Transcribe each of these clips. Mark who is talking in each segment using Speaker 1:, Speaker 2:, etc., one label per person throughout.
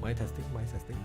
Speaker 1: My testing, my testing.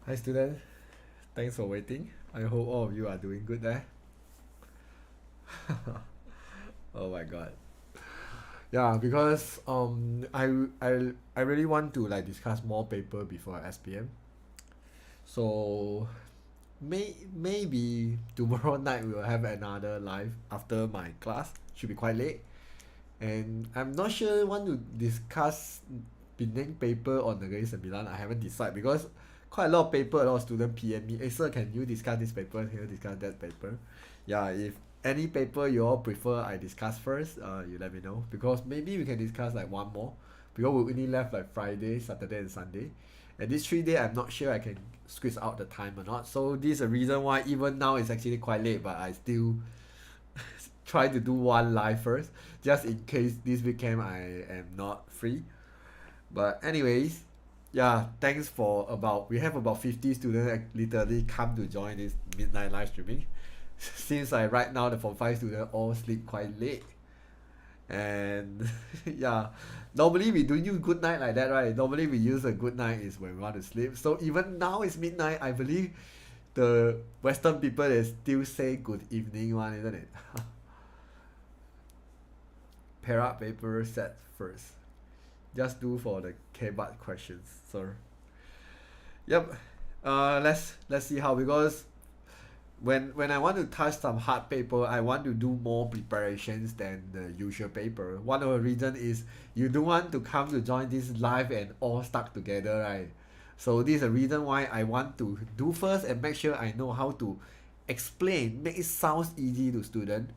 Speaker 1: Hi students, thanks for waiting. I hope all of you are doing good there. Oh my god. Yeah, because I really want to like discuss more paper before SPM. So maybe tomorrow night we will have another live after my class. Should be quite late. And I'm not sure want to discuss Penang paper on the race and Milan. I haven't decided because quite a lot of paper, a lot of students PM me. Hey sir, can you discuss this paper? Can you discuss that paper? Yeah, if any paper you all prefer I discuss first, you let me know. Because maybe we can discuss like one more. Because we only left like Friday, Saturday and Sunday. And these 3 days I'm not sure I can squeeze out the time or not. So this is a reason why even now it's actually quite late, but I still try to do one live first. Just in case this weekend I am not free. But anyways, yeah, thanks for we have about 50 students that literally come to join this midnight live streaming. Seems like right now the Form 5 students all sleep quite late. And yeah, normally we don't use good night like that, right? Normally we use a good night is when we want to sleep. So even now it's midnight, I believe the Western people they still say good evening one, isn't it? Pair up paper set first. Just do for the K-Bat questions, sir. Yep. Let's see how, because when I want to touch some hard paper, I want to do more preparations than the usual paper. One of the reason is you don't want to come to join this live and all stuck together, right? So this is the reason why I want to do first and make sure I know how to explain, make it sounds easy to student.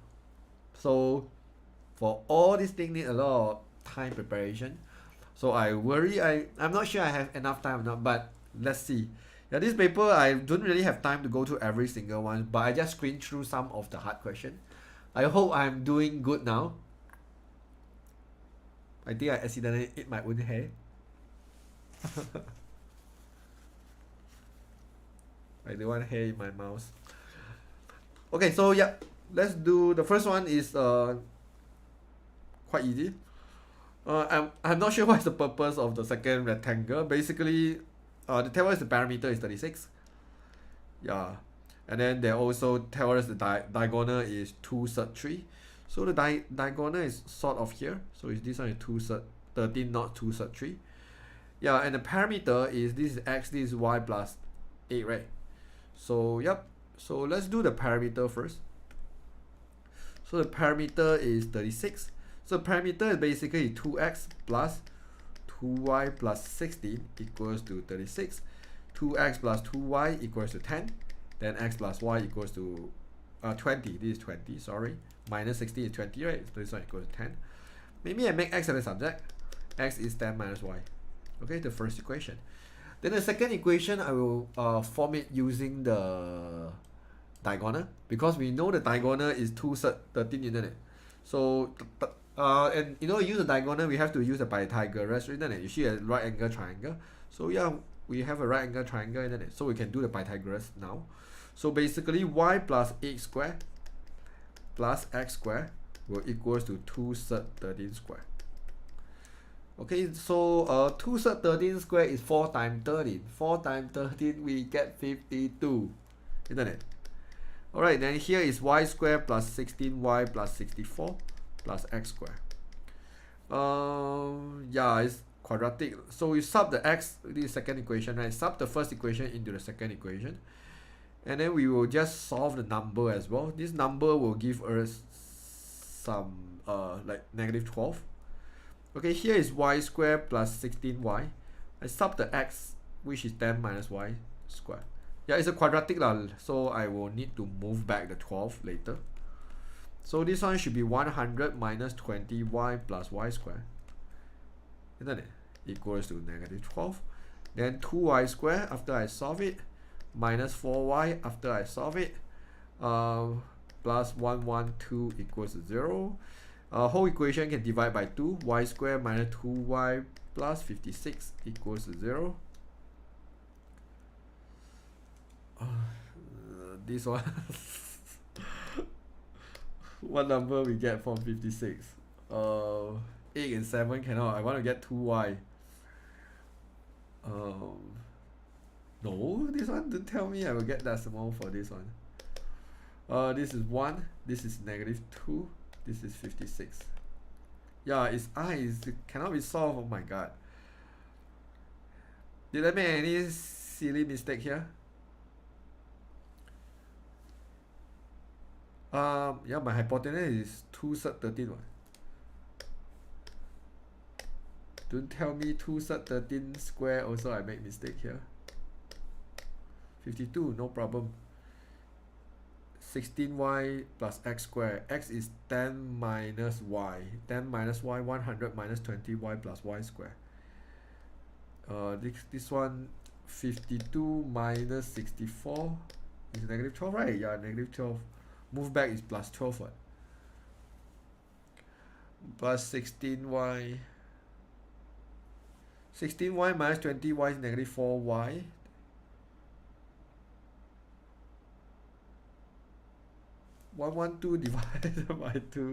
Speaker 1: So for all these things need a lot of time preparation. So I worry I'm not sure I have enough time or not, but let's see. Yeah, this paper I don't really have time to go through every single one, but I just screen through some of the hard questions. I hope I'm doing good now. I think I accidentally ate my own hair. I don't want hair in my mouth. Okay, so yeah, let's do the first one is quite easy. I'm not sure what's the purpose of the second rectangle. Basically, the tell us the parameter is 36. Yeah, and then they also tell us the diagonal is 2/3. So the diagonal is sort of here. So is this one is 2/13, not 2/3. Yeah, and the parameter is this is x, this is y plus 8, right? So yep. So let's do the parameter first. So the parameter is 36. So parameter is basically 2x plus 2y plus 16 equals to 36. 2x plus 2y equals to 10. Then x plus y equals to 20. This is 20, sorry. Minus 16 is 20, right? So this one equals to 10. Maybe I make x as a subject. X is 10 minus y. Okay, the first equation. Then the second equation, I will form it using the diagonal. Because we know the diagonal is 2/13, isn't it? So and you know, use the diagonal, we have to use the Pythagoras, isn't it? You see a right angle triangle. So yeah, we have a right angle triangle, isn't it? So we can do the Pythagoras now. So basically, y plus 8 squared plus x squared will equals to 2/13 squared. Okay, so 2/13 squared is 4 times 13. 4 times 13, we get 52, isn't it? Alright, then here is y squared plus 16y plus 64 plus x squared. Yeah, it's quadratic. So we sub the x, this second equation, right? Sub the first equation into the second equation. And then we will just solve the number as well. This number will give us some like -12. Okay, here is y squared plus 16y. I sub the x, which is 10 minus y squared. Yeah, it's a quadratic lah, so I will need to move back the 12 later. So this one should be 100 minus 20y plus y squared, isn't it? Equals to -12. Then 2y squared after I solve it, minus 4y after I solve it, plus 112 equals to 0. Whole equation can divide by 2. Y squared minus 2y plus 56 equals to 0. This one. What number we get from 56? 8 and 7 cannot. I want to get 2y. No, this one don't tell me I will get decimal for this one. This is 1, this is -2, this is 56. Yeah, it cannot be solved. Oh my god. Did I make any silly mistake here? Yeah, my hypotenuse is 2 sub 13. Don't tell me 2 sub 13 square also I make mistake here. 52, no problem. 16y plus x squared. X is 10 minus y. 10 minus y, 100 minus 20y plus y squared. This one, 52 minus 64 is -12, right? Yeah, -12. Move back is plus 12. What? Plus 16y. 16y minus 20y is -4y. (112) divided by 2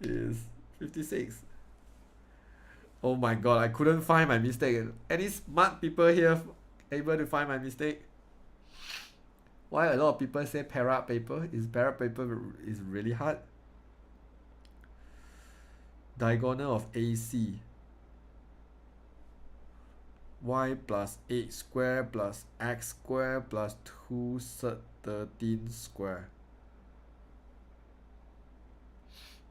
Speaker 1: is 56. Oh my god, I couldn't find my mistake. Any smart people here able to find my mistake? Why a lot of people say para paper? Para paper is really hard. Diagonal of AC. Y plus 8 square plus x square plus 2 sub 13 square.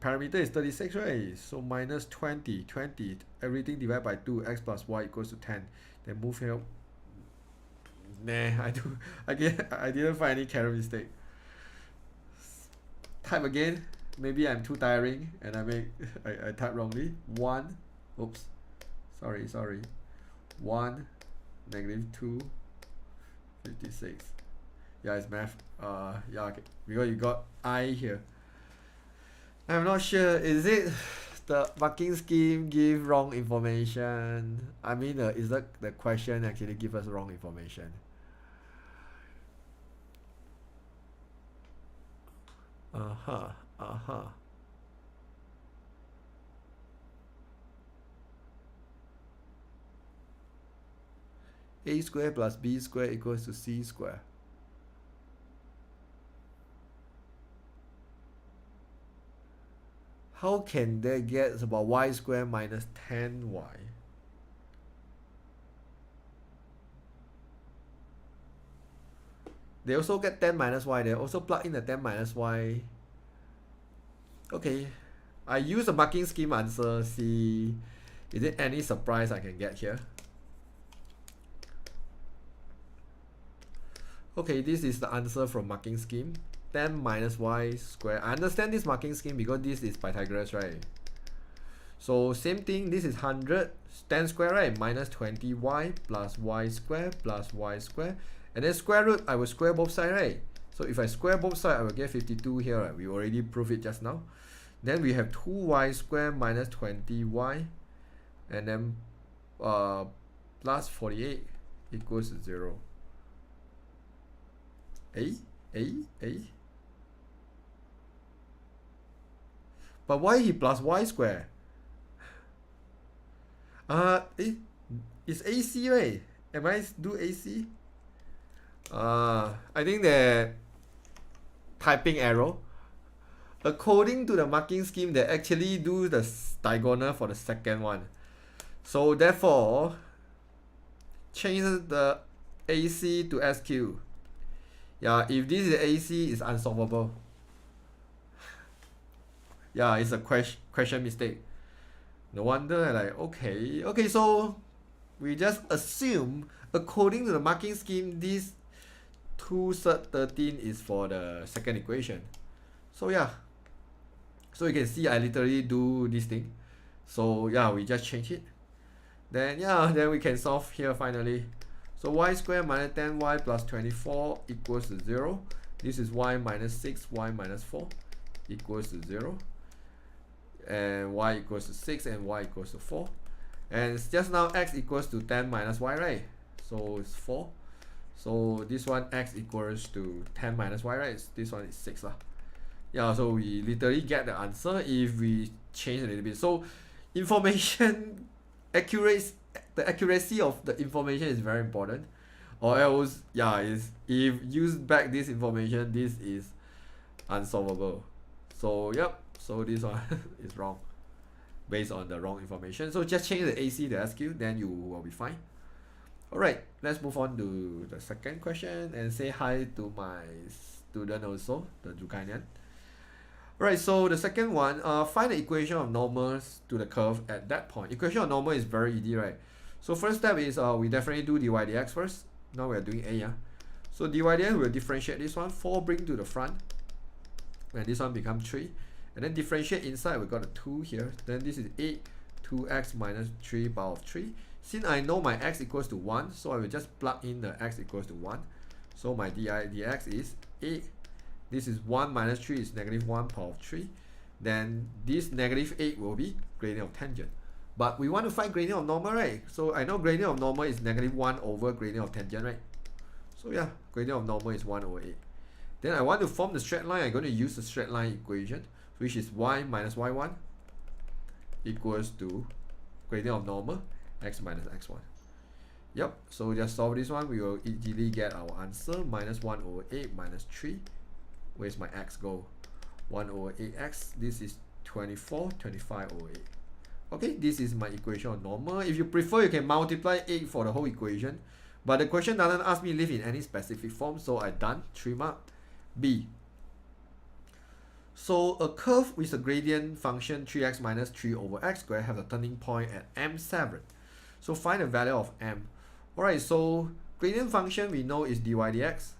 Speaker 1: Parameter is 36, right? So minus 20, everything divided by 2, x plus y equals to 10. Then move here. Nah, I didn't find any carry mistake. Type again. Maybe I'm too tiring and I type wrongly. 1, oops, sorry. 1, -2, 56. Yeah, it's math. Yeah, okay. Because you got I here. I'm not sure. Is it the marking scheme give wrong information? I mean, is the question actually give us wrong information? A square plus B square equals to C square. How can they get about y square minus 10y? They also get 10 minus y. They also plug in the 10 minus y. Okay, I use the marking scheme answer. See, is it any surprise I can get here? Okay, this is the answer from marking scheme. 10 minus y square. I understand this marking scheme because this is Pythagoras, right? So same thing, this is 100, 10 square, right? Minus 20y plus y square plus y square. And then square root, I will square both sides, right? So if I square both sides, I will get 52 here, right? We already proved it just now. Then we have 2y square minus 20y. And then plus 48 equals to 0. A? But why he plus y square? It's AC, right? Am I do AC? I think the typing error. According to the marking scheme, they actually do the diagonal for the second one. So therefore, change the AC to SQ. Yeah, if this is AC, it's unsolvable. Yeah, it's a question mistake. No wonder, like, okay, so we just assume according to the marking scheme, this 2 sub 13 is for the second equation. So yeah, so you can see I literally do this thing. So yeah, we just change it. Then yeah, then we can solve here finally. So y squared minus 10y plus 24 equals to 0. This is y minus 6, y minus 4 equals to 0. And y equals to 6 and y equals to 4. And just now x equals to 10 minus y, right? So it's 4. So this one x equals to 10 minus y, right? This one is 6 lah. Yeah, so we literally get the answer if we change a little bit. So information the accuracy of the information is very important, or else yeah, is if used back this information, this is unsolvable. So yep, so this one is wrong based on the wrong information. So just change the AC to SQ, then you will be fine. Alright, let's move on to the second question and say hi to my student also, the Zulkarnain. Right, so the second one, find the equation of normals to the curve at that point. Equation of normal is very easy, right? So first step is we definitely do dy dx first. Now we are doing A, yeah. So dy dx, we'll differentiate this one, 4 bring to the front, and this one becomes 3. And then differentiate inside, we got a 2 here. Then this is 8, 2x minus 3 power of 3. Since I know my x equals to 1, so I will just plug in the x equals to 1. So my dy dx is 8. This is 1 minus 3 is negative 1 power of 3. Then this negative 8 will be gradient of tangent. But we want to find gradient of normal, right? So I know gradient of normal is negative 1 over gradient of tangent, right? So yeah, gradient of normal is 1 over 8. Then I want to form the straight line. I'm going to use the straight line equation, which is y minus y1 equals to gradient of normal x minus x1. Yep, so just solve this one. We will easily get our answer, minus 1 over 8 minus 3. Where's my x go? 1 over 8x. This is 24, 25 over 8. Okay, this is my equation of normal. If you prefer, you can multiply 8 for the whole equation. But the question doesn't ask me live in any specific form, so I done 3 mark. B. So a curve with a gradient function 3x minus 3 over x squared have a turning point at m7. So find the value of m. Alright, so gradient function we know is dy dx.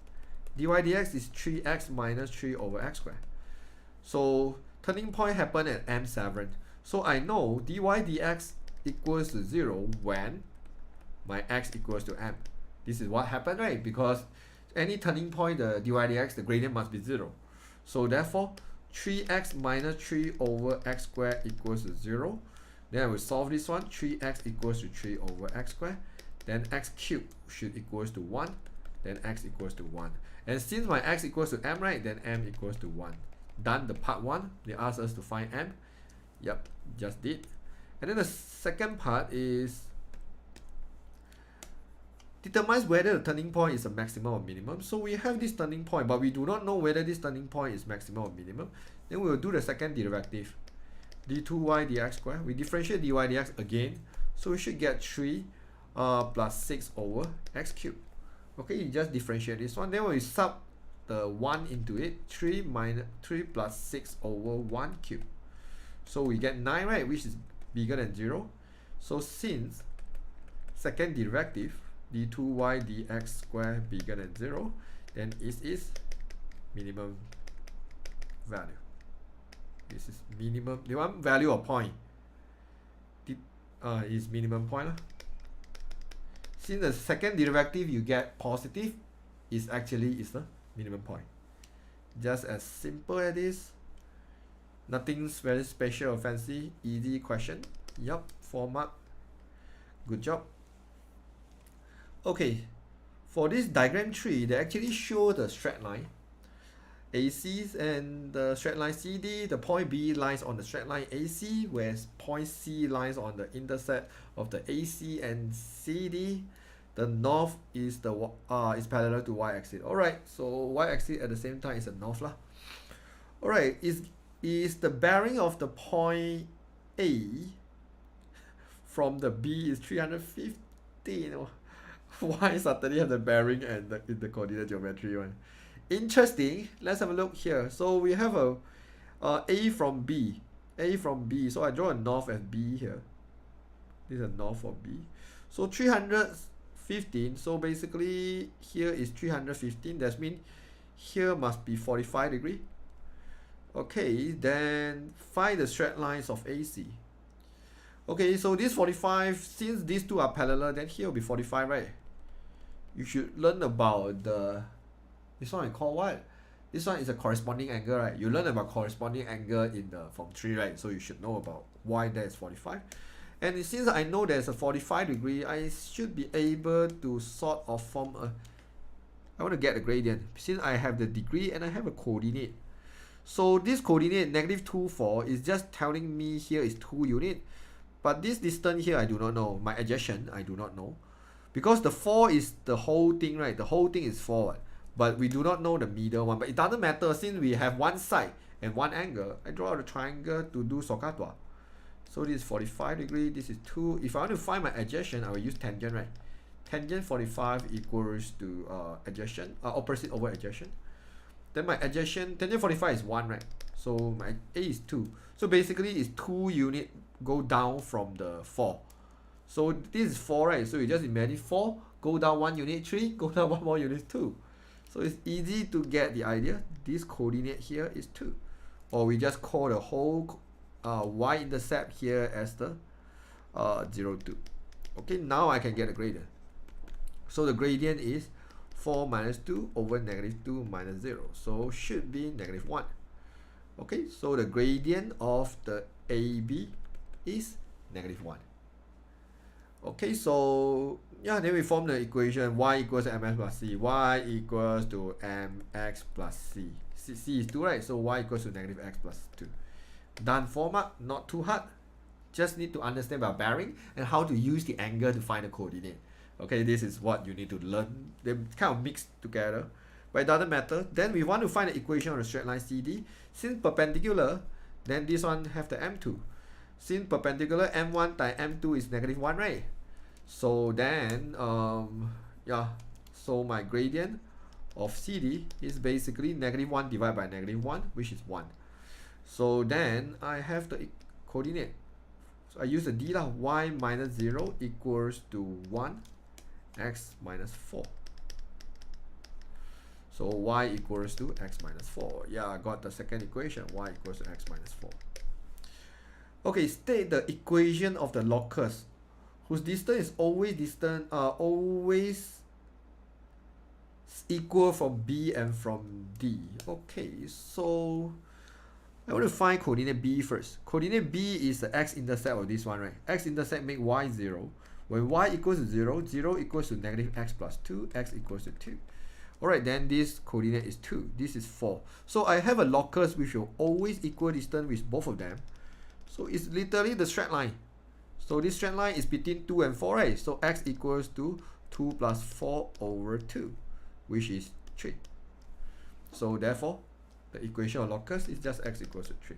Speaker 1: dy dx is 3x minus 3 over x squared. So turning point happen at m7. So I know dy dx equals to 0 when my x equals to m. This is what happened, right? Because any turning point, the dy dx, the gradient must be 0. So therefore, 3x minus 3 over x squared equals to 0. Then I will solve this one. 3x equals to 3 over x squared. Then x cubed should equals to 1. Then x equals to 1. And since my x equals to m, right, then m equals to 1. Done the part 1. They asked us to find m. Yep, just did. And then the second part is determines whether the turning point is a maximum or minimum. So we have this turning point, but we do not know whether this turning point is maximum or minimum. Then we will do the second derivative. d2y dx squared. We differentiate dy dx again. So we should get 3 plus 6 over x cubed. Okay, you just differentiate this one. Then when we sub the 1 into it, 3 plus 6 over 1 cubed. So we get 9, right, which is bigger than 0. So since second derivative, d2y dx squared bigger than 0, then it is minimum value. This is minimum. You want value or point? Is minimum point. Since the second derivative you get positive, is actually is the minimum point. Just as simple as this. Nothing very special or fancy. Easy question. Yup, 4 mark. Good job. Okay, for this diagram 3, they actually show the straight line ACs and the straight line CD. The point B lies on the straight line AC, whereas point C lies on the intercept of the AC and CD. The north is the is parallel to y-axis. Alright, so y-axis at the same time is the north lah. Alright, is the bearing of the point A from the B is 350. You know, why suddenly have the bearing and in the coordinate geometry one? Interesting. Let's have a look here. So we have A from B. A from B. So I draw a north as B here. This is a north for B. So 315. So basically here is 315. That means here must be 45 degree. Okay, then find the straight lines of AC. Okay, so this 45, since these two are parallel, then here will be 45, right? You should learn about this one I call what? This one is a corresponding angle, right? You learn about corresponding angle in the from 3, right? So you should know about why that is 45. And since I know there's a 45 degree, I should be able to sort of form a, I want to get a gradient. Since I have the degree and I have a coordinate. So this coordinate -2, 4 is just telling me here is 2 units. But this distance here I do not know. My adjacent I do not know. Because the 4 is the whole thing, right? The whole thing is 4. But we do not know the middle one. But it doesn't matter since we have one side and one angle. I draw a triangle to do sokatua. So this is 45 degree. This is 2. If I want to find my adjacent, I will use tangent, right? Tangent 45 equals to adjacent, opposite over adjacent. Then my adjacent, tangent 45 is 1, right? So my A is 2. So basically it's 2 units go down from the 4. So this is 4, right? So you just imagine 4, go down 1 unit, 3, go down 1 more unit, 2. So it's easy to get the idea. This coordinate here is 2. Or we just call the whole y-intercept here as the 0, 2. Okay, now I can get a gradient. So the gradient is 4 minus 2 over -2 minus 0. So should be -1. Okay, so the gradient of the AB is -1. Okay, so yeah, then we form the equation y equals to mx plus c. Y equals to mx plus c. C is 2, right? So y equals to -x plus 2. Done format, not too hard. Just need to understand about bearing and how to use the angle to find the coordinate. Okay, this is what you need to learn. They kind of mixed together, but it doesn't matter. Then we want to find the equation of the straight line CD. Since perpendicular, then this one have the M2. Since perpendicular, M1 times M2 is -1, right? So then, yeah, so my gradient of CD is basically -1 divided by -1, which is 1. So then I have the coordinate. So I use the D lah, y minus 0 equals to 1, x minus 4. So y equals to x minus 4. Yeah, I got the second equation, y equals to x minus 4. Okay, state the equation of the locus whose distance is always equal from B and from D. Okay, so I want to find coordinate B first. Coordinate B is the x-intercept of this one, right? X-intercept make y 0. When y equals to 0, 0 equals to -x plus 2, x equals to 2. Alright, then this coordinate is 2. This is 4. So I have a locus which will always equal distance with both of them. So it's literally the straight line. So this straight line is between 2 and 4, right? So x equals to 2 plus 4 over 2, which is 3. So therefore, the equation of locus is just x equals to 3.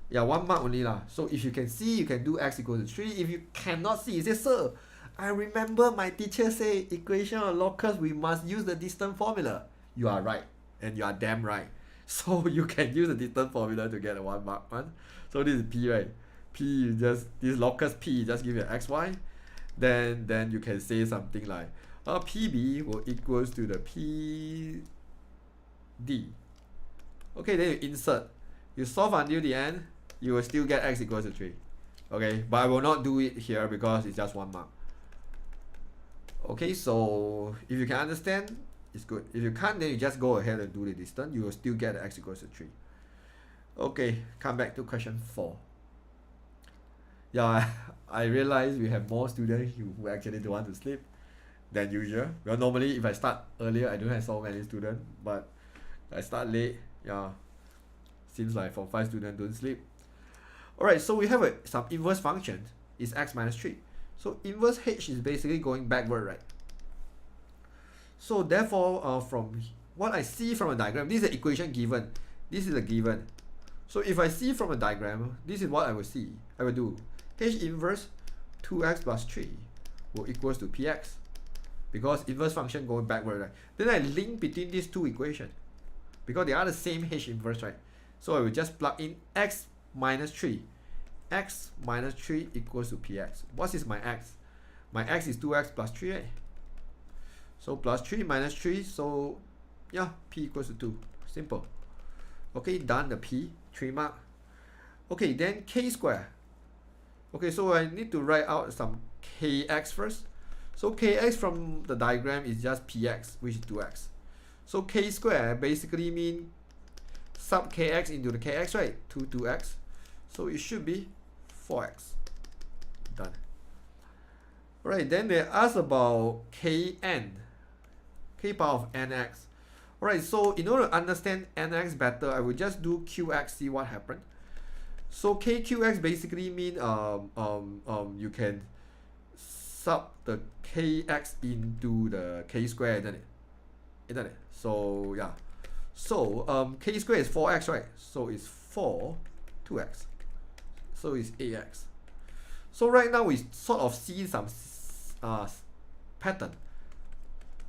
Speaker 1: Yeah, 1 mark only lah. So if you can see, you can do x equals to 3. If you cannot see, you say, sir, I remember my teacher say equation of locus, we must use the distance formula. You are right, and you are damn right. So you can use the distance formula to get a 1 mark one. So this is P, right? P is just, this locus P, just give you an xy. Then you can say something like, PB will equals to the PD. Okay, then you insert. You solve until the end, you will still get x equals to 3. Okay, but I will not do it here because it's just 1 mark. Okay, so if you can understand, it's good. If you can't, then you just go ahead and do the distance. You will still get x equals to 3. Okay, come back to question 4. Yeah, I realize we have more students who actually don't want to sleep than usual. Well, normally if I start earlier, I don't have so many students, but I start late. Yeah, seems like 4 5 students don't sleep. Alright, so we have some inverse function is x minus 3. So inverse h is basically going backward, right? So therefore, from what I see from a diagram, this is the equation given. This is a given. So if I see from a diagram, this is what I will see. I will do. H inverse 2x plus 3 will equals to px, because inverse function going backward, right? Then I link between these two equations because they are the same H inverse, right? So I will just plug in x minus 3. X minus 3 equals to px. What is my x? My x is 2x plus 3, right? So plus 3 minus 3, so yeah, p equals to 2. Simple. Okay, done the p, 3 mark. Okay, then k square. Okay, so I need to write out some kx first. So kx from the diagram is just px, which is 2x. So k square basically mean sub kx into the kx, right? 2x. So it should be 4x. Done. Alright, then they ask about kn, k power of nx. Alright, so in order to understand nx better, I will just do qx, see what happened. So kqx basically mean you can sub the kx into the k square, isn't it? So yeah. So k square is 4x, right? So it's 4 2x. So it's ax. So right now we sort of see some pattern.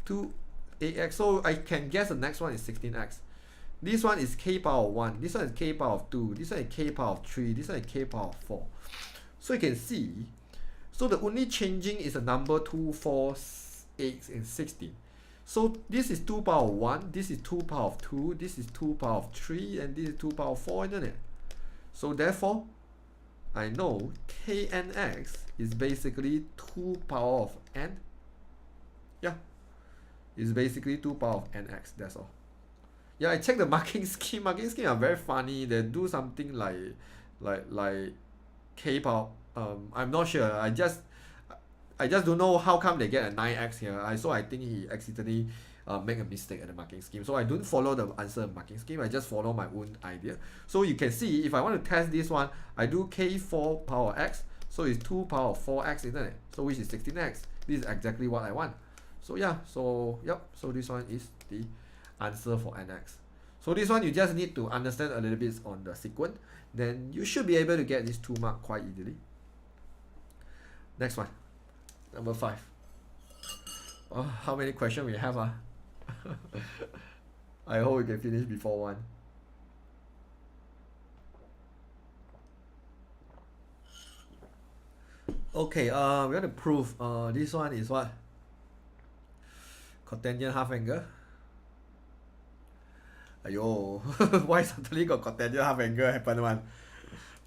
Speaker 1: 2ax. So I can guess the next one is 16x. This one is k power of 1. This one is k power of 2. This one is k power of 3. This one is k power of 4. So you can see. So the only changing is a number 2, 4, 8, and 16. So this is 2 power of 1. This is 2 power of 2. This is 2 power of 3. And this is 2 power of 4, isn't it? So therefore, I know knx is basically 2 power of n. Yeah. It's basically 2 power of nx. That's all. Yeah, I checked the marking scheme. Marking scheme are very funny. They do something like k power. I'm not sure. I just don't know how come they get a 9x here. So I think he accidentally make a mistake at the marking scheme. So I don't follow the answer marking scheme. I just follow my own idea. So you can see if I want to test this one, I do k4 power x. So it's 2 power of 4x, isn't it? So which is 16x. This is exactly what I want. So yeah. So yep. So this one is the answer for nx. So this one you just need to understand a little bit on the sequence. Then you should be able to get this 2 mark quite easily. Next one. Number 5. Oh, how many questions we have? I hope we can finish before 1. Okay, we're going to prove this one is what? Cotangent half angle. Ayo, why suddenly got cotangent half angle happen one?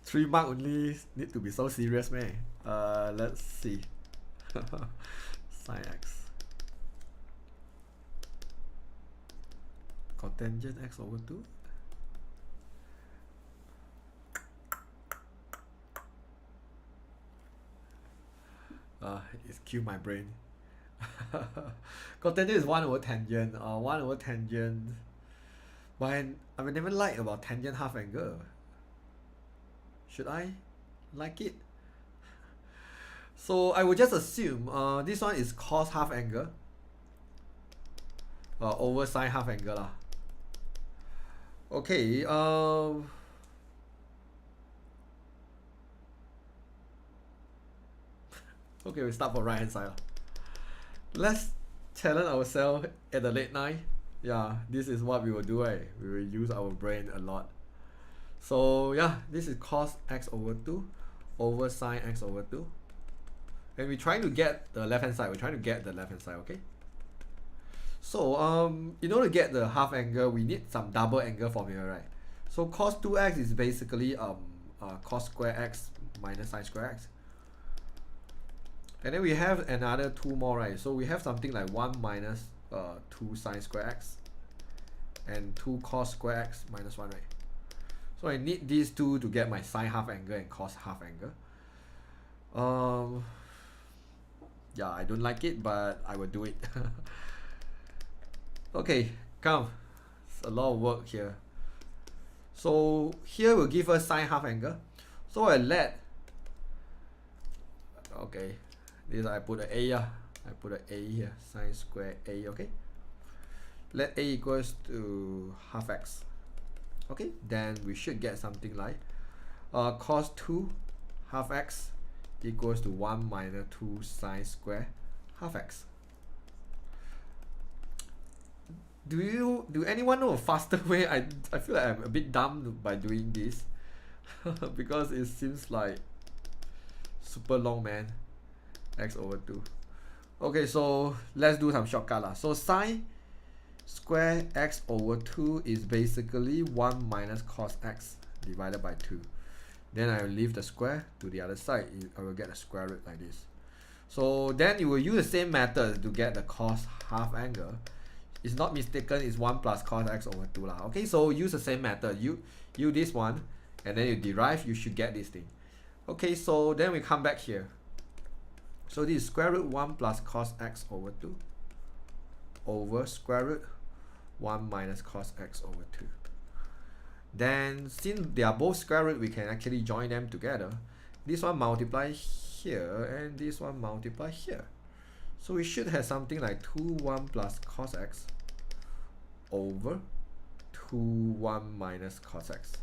Speaker 1: 3 mark only, need to be so serious, man. Let's see. Sin x. Cotangent x over 2. It's killed my brain. Cotangent is 1 over tangent. 1 over tangent. But I would never like about tangent half angle. Should I like it? So I would just assume this one is cos half angle over sine half angle lah. Okay. Okay, we start from right hand side. Let's challenge ourselves at the late night. Yeah, this is what we will do, right? We will use our brain a lot. So yeah, this is cos x over 2 over sine x over 2. And we're trying to get the left hand side. We're trying to get the left hand side, okay? So in order to get the half angle, we need some double angle formula, right? So cos 2x is basically cos square x minus sine square x. And then we have another 2 more, right? So we have something like 1 minus 2 sine square x and 2 cos square x minus 1, right? So I need these two to get my sine half angle and cos half angle. Yeah, I don't like it, but I will do it. Okay, come. It's a lot of work here. So here will give us sine half angle. So I let, okay, this I put an A, I put an A here, sine square A, okay? Let A equals to half x. Okay, then we should get something like cos 2 half x equals to 1 minus 2 sine square half x. Do anyone know a faster way? I feel like I'm a bit dumb by doing this because it seems like super long, man. X over 2. Okay, so let's do some shortcut lah. So sine square x over 2 is basically 1 minus cos x divided by 2. Then I will leave the square to the other side. I will get a square root like this. So then you will use the same method to get the cos half angle. It's not mistaken, it's 1 plus cos x over 2 lah. Okay, so use the same method. You this one, and then you derive, you should get this thing. Okay, so then we come back here. So this is square root 1 plus cos x over 2 over square root 1 minus cos x over 2. Then since they are both square root, we can actually join them together. This one multiply here and this one multiply here. So we should have something like 2 1 plus cos x over 2 1 minus cos x.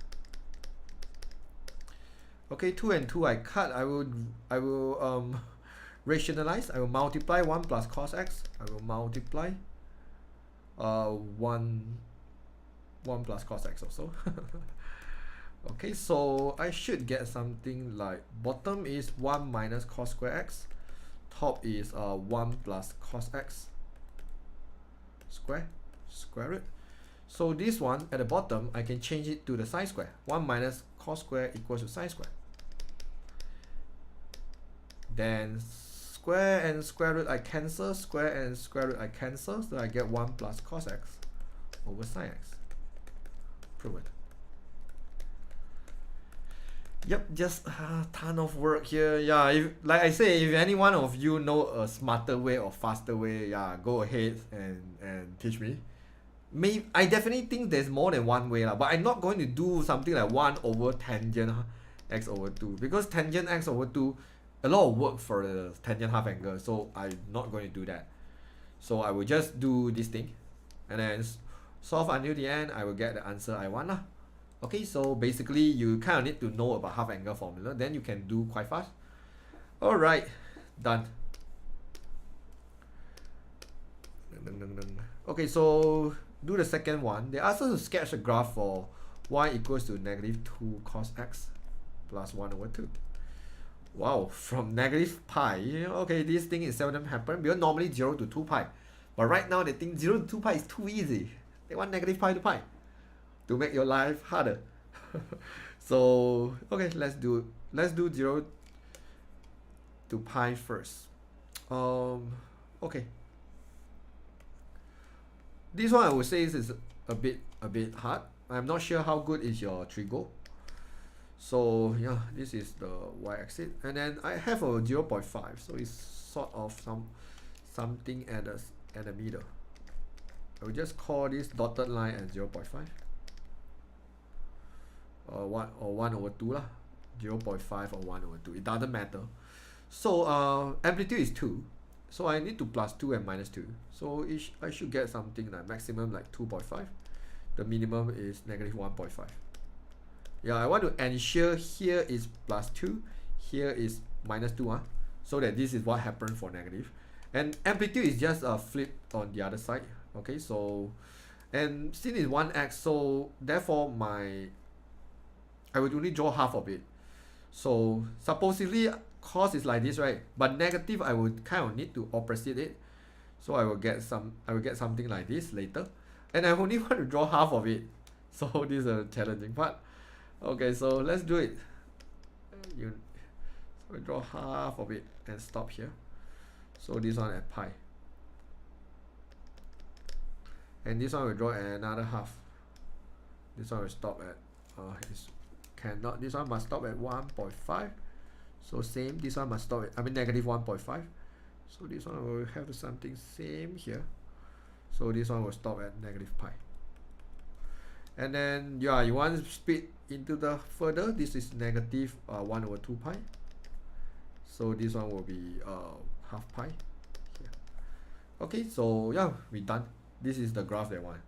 Speaker 1: Okay, 2 and 2 I cut. I will rationalize. I will multiply 1 plus cos x. I will multiply 1 plus cos x also. Okay, so I should get something like bottom is 1 minus cos square x, top is 1 plus cos x square root. So this one at the bottom I can change it to the sine square. 1 minus cos square equals to sine square. Then square and square root I cancel, square and square root I cancel, so I get 1 plus cos x over sine x. Prove it. Yep, just a ton of work here. Yeah, if like I say, if any one of you know a smarter way or faster way, yeah, go ahead and teach me. I definitely think there's more than one way, but I'm not going to do something like 1 over tangent x over 2, because tangent x over 2, a lot of work for the tangent half angle, so I'm not going to do that. So I will just do this thing and then solve until the end. I will get the answer I want lah. Okay, so basically you kind of need to know about half angle formula, then you can do quite fast. Alright, done. Okay, so do the second one. They ask us to sketch a graph for y equals to negative 2 cos x plus 1 over 2. Wow, from negative pi, okay, this thing is seldom happen because normally 0 to 2 pi. But right now they think 0 to 2 pi is too easy. They want negative pi to pi to make your life harder. So okay, let's do 0 to pi first. Okay. This one I would say is a bit hard. I'm not sure how good is your trigo. So yeah, this is the y-axis, and then I have a 0.5, so it's sort of something at the middle. I will just call this dotted line as 0.5. 1 over 2 lah. 0.5 or 1 over 2. It doesn't matter. So amplitude is 2. So I need to plus 2 and minus 2. So I should get something like maximum like 2.5. The minimum is negative 1.5. Yeah, I want to ensure here is plus 2, here is minus 2, so that this is what happened for negative. And amplitude is just a flip on the other side. Okay, so, and since it's 1x, so therefore I would only draw half of it. So supposedly cos is like this, right? But negative I would kind of need to opposite it. So I will get something like this later. And I only want to draw half of it. So this is a challenging part. Okay, so let's do it. So we draw half of it and stop here. So this one at pi. And this one will draw another half. This one will stop at this one must stop at 1.5. So same, this one must stop at negative 1.5. So this one will have something same here. So this one will stop at negative pi. And then yeah, you want to split into the further, this is negative 1 over 2 pi. So this one will be half pi here. Okay, so yeah, we're done. This is the graph they want.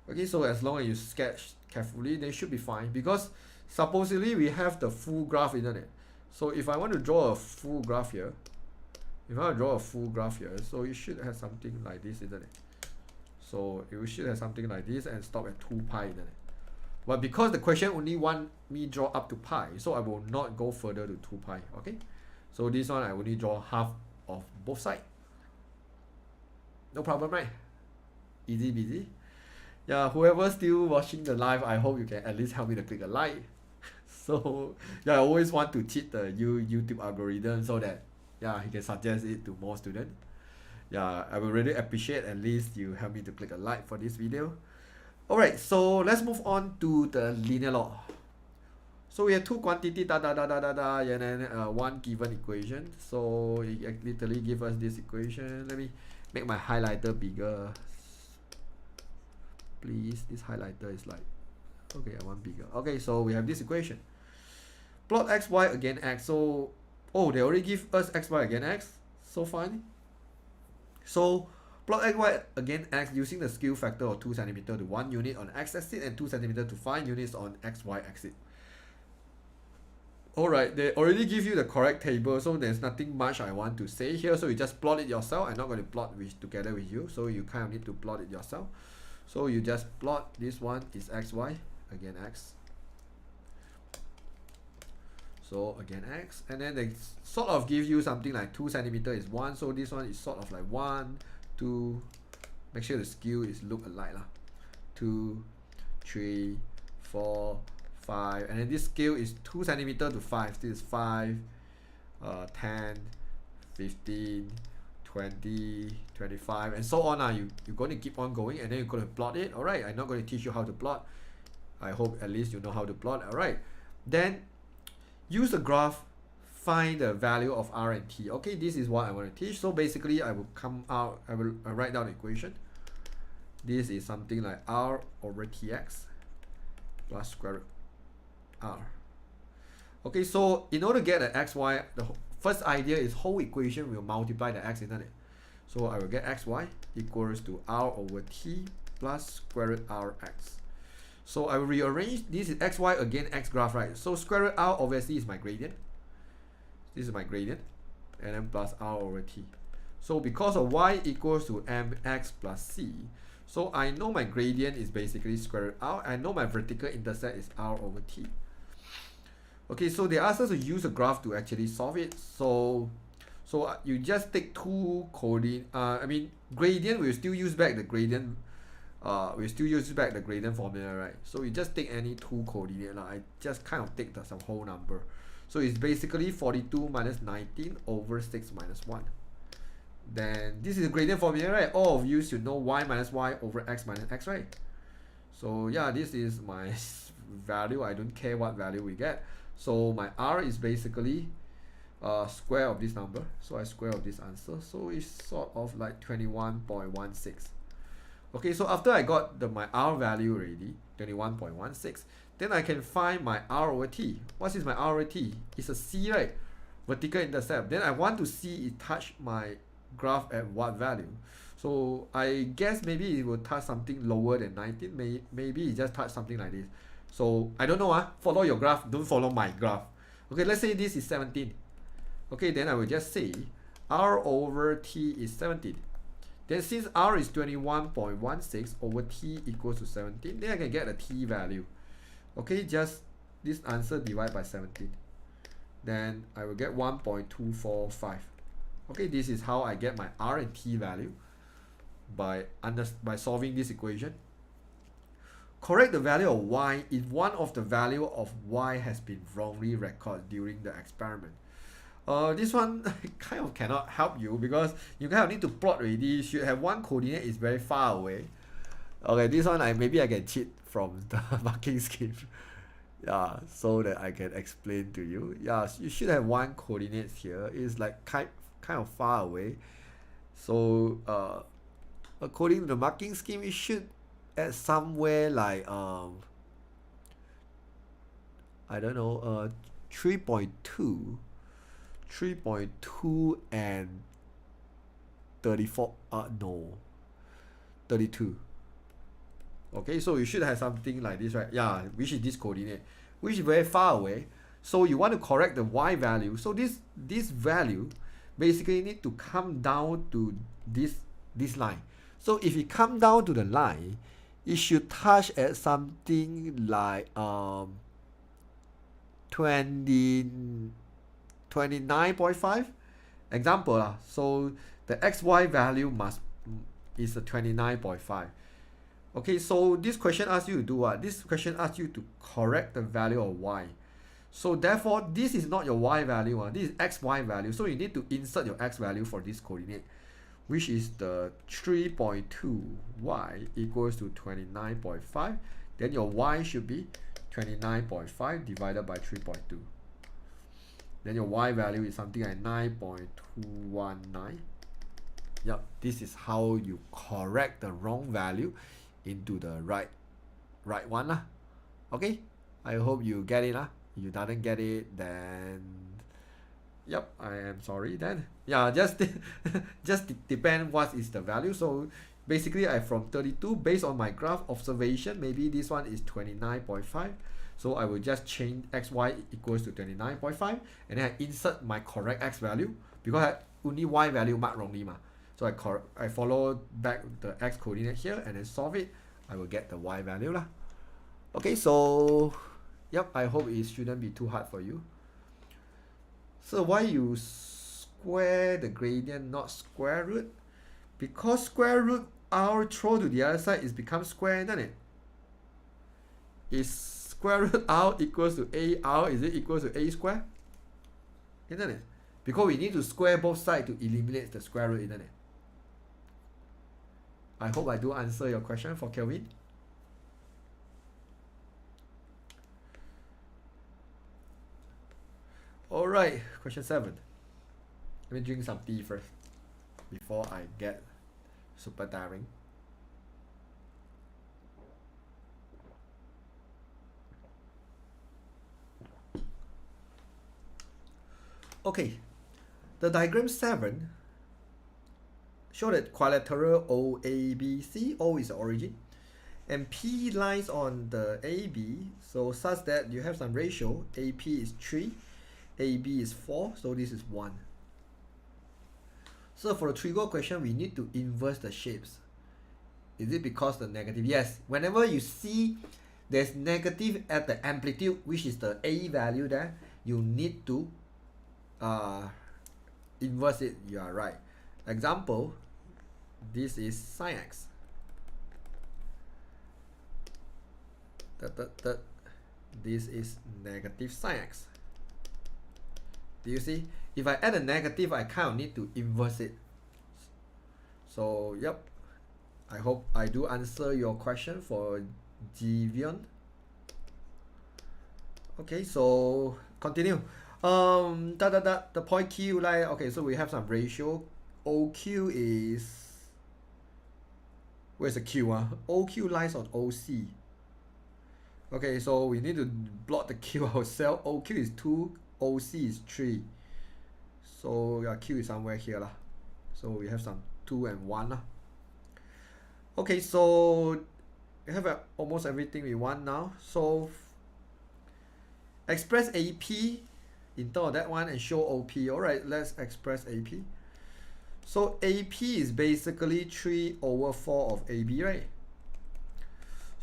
Speaker 1: Okay, so as long as you sketch carefully, they should be fine, because supposedly we have the full graph, isn't it? So if I want to draw a full graph here, so it should have something like this, isn't it? So it should have something like this and stop at 2 pi, isn't it? But because the question only want me draw up to pi, so I will not go further to 2 pi, okay? So this one I only draw half of both sides. No problem, right? Easy busy. Yeah, whoever's still watching the live, I hope you can at least help me to click a like. So yeah, I always want to cheat the YouTube algorithm so that yeah, he can suggest it to more students. Yeah, I will really appreciate at least you help me to click a like for this video. Alright, so let's move on to the linear law. So we have two quantity and then one given equation. So it literally give us this equation. Let me make my highlighter bigger. Please, this highlighter is like, okay, I want bigger. Okay, so we have this equation. Plot x, y again x. So, oh, they already give us x, y again x. So fun. So, plot x, y again x using the scale factor of 2 cm to 1 unit on x-axis and 2 cm to 5 units on xy axis. Alright, they already give you the correct table, so there's nothing much I want to say here. So you just plot it yourself. I'm not going to plot together with you, so you kind of need to plot it yourself. So you just plot this one is xy, again x. So again x, and then they sort of give you something like 2 cm is 1, so this one is sort of like 1, 2, make sure the scale is look alike lah. 2, 3, 4, 5, and then this scale is 2 cm to 5. This is 5, 10, 15, 20, 25, and so on. You're going to keep on going, and then you're going to plot it. Alright, I'm not going to teach you how to plot. I hope at least you know how to plot. Alright, then use the graph, find the value of r and t. Okay, this is what I want to teach. So basically I will write down the equation. This is something like r over tx plus square root r. Okay, so in order to get the xy, the first idea is whole equation will multiply the x, isn't it? So I will get xy equals to r over t plus square root rx. So I will rearrange, this is xy again x graph, right? So square root r obviously is my gradient. This is my gradient, and then plus r over t. So because of y equals to mx plus c, so I know my gradient is basically square root r. I know my vertical intercept is r over t. Okay, so they ask us to use a graph to actually solve it. So you just take two coordinate. Gradient will still use back the gradient. Formula, right? So you just take any two coordinate. I just kind of take some whole number. So it's basically 42 minus 19 over 6 minus 1. Then this is the gradient formula, right? All of you should know y minus y over x minus x, right? So yeah, this is my value. I don't care what value we get. So my r is basically square of this number. So I square of this answer. So it's sort of like 21.16. Okay, so after I got my r value already, 21.16, then I can find my r over t. What is my r over t? It's a c, right? Vertical intercept. Then I want to see it touch my graph at what value. So I guess maybe it will touch something lower than 19. Maybe it just touch something like this. So I don't know. Follow your graph. Don't follow my graph. Okay, let's say this is 17. Okay, then I will just say r over t is 17. Then since r is 21.16 over t equals to 17, then I can get a t value. Okay, just this answer divided by 17. Then I will get 1.245. Okay, this is how I get my r and t value by solving this equation. Correct the value of y if one of the value of y has been wrongly recorded during the experiment. This one kind of cannot help you because you kind of need to plot already. You should have one coordinate is very far away. Okay, this one maybe I can cheat from the marking scheme. Yeah, so that I can explain to you. Yeah, you should have one coordinate here. It's like kind of far away. So according to the marking scheme, it should at somewhere like I don't know 3.2 and 34 no 32. Okay, so you should have something like this, right? Yeah, which is this coordinate, which is very far away. So you want to correct the y value. So this value basically need to come down to this line. So if it come down to the line, it should touch at something like 29.5 example. So the xy value is a 29.5. Okay, so this question asks you to do what? This question asks you to correct the value of y. So therefore, this is not your y value. This is xy value. So you need to insert your x value for this coordinate, which is the 3.2y equals to 29.5. Then your y should be 29.5 divided by 3.2. Then your y value is something like 9.219. Yep, this is how you correct the wrong value into the right one lah. Okay, I hope you get it lah. If you didn't get it, then yep, I am sorry then. Yeah, just depend what is the value. So basically from 32, based on my graph observation, maybe this one is 29.5. So I will just change xy equals to 29.5, and then I insert my correct x value, because only y value marked wrongly ma. So I follow back the x coordinate here and then solve it. I will get the y value lah. Okay, so yep, I hope it shouldn't be too hard for you. So why you square the gradient, not square root? Because square root r throw to the other side is become square, isn't it? Is square root r equals to ar, is it equals to a square? Isn't it? Because we need to square both sides to eliminate the square root, isn't it? I hope I do answer your question for Kelvin. Alright, question 7. Let me drink some tea first before I get super tiring. Okay, the diagram 7 show that quadrilateral OABC, O is the origin, and P lies on the AB, so such that you have some ratio. AP is 3, AB is 4, so this is 1. So for the trigo question, we need to inverse the shapes. Is it because the negative? Yes, whenever you see there's negative at the amplitude, which is the A value there, you need to inverse it. You are right. Example, this is sin x. This is negative sin x. Do you see? If I add a negative, I kind of need to inverse it. So, yep. I hope I do answer your question for Jivion. Okay, so continue. The point Q, like, okay, so we have some ratio. OQ is, where's the Q? OQ lies on OC. Okay, so we need to plot the Q ourselves. OQ is 2, OC is 3. So yeah, Q is somewhere here lah. So we have some 2 and 1 lah. Okay, so we have almost everything we want now. So express AP in terms of that one and show OP. Alright, let's express AP. So AP is basically 3 over 4 of AB, right?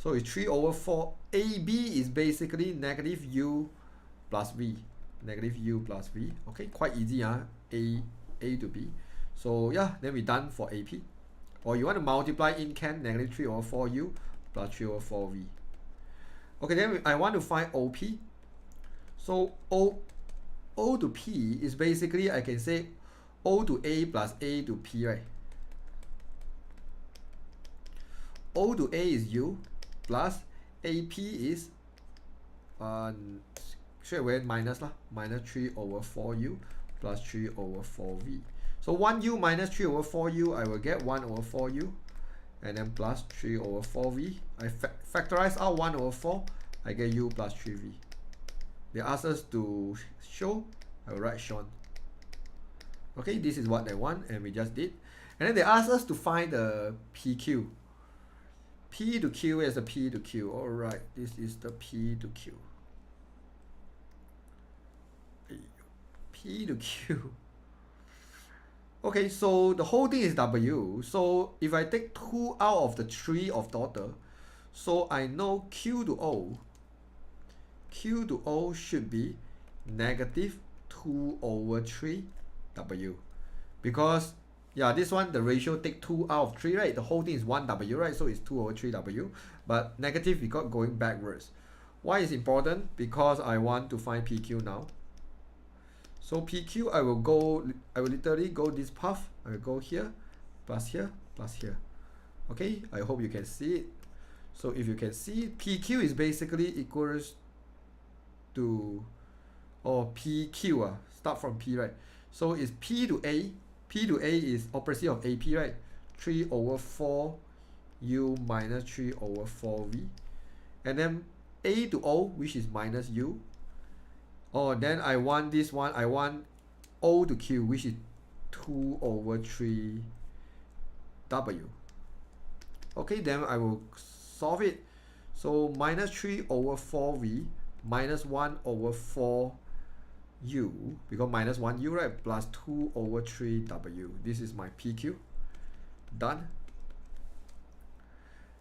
Speaker 1: So it's 3 over 4. AB is basically negative U plus V. Negative U plus V. Okay, quite easy, A to B. So yeah, then we're done for AP. Or you want to multiply in can negative 3 over 4U plus 3 over 4V. Okay, then I want to find OP. So O to P is basically, I can say O to A plus A to P, right? O to A is U plus AP is straight away minus lah, minus 3 over 4U plus 3 over 4V. So 1U minus 3 over 4U, I will get 1 over 4U, and then plus 3 over 4V. I factorize out 1 over 4, I get U plus 3V. They ask us to show, I will write shown. Okay, this is what they want, and we just did. And then they ask us to find the PQ. P to Q is the P to Q. Alright, this is the P to Q. P to Q. Okay, so the whole thing is W. So if I take 2 out of the 3 of daughter, so I know Q to O should be negative 2 over 3 W. Because, yeah, this one, the ratio take 2 out of 3, right? The whole thing is 1 W, right? So it's 2 over 3 W. But negative, we got going backwards. Why is important? Because I want to find PQ now. So PQ, I will literally go this path. I will go here, plus here, plus here. Okay, I hope you can see it. So if you can see, PQ is basically equals to, or PQ, start from P, right? So it's P to A. P to A is opposite of AP, right? 3 over 4 U minus 3 over 4V. And then A to O, which is minus U. Oh, then I want this one. I want O to Q, which is 2 over 3 W. Okay, then I will solve it. So minus 3 over 4V minus 1 over 4 U, because minus 1 U, right, plus 2 over 3 W. This is my PQ. Done.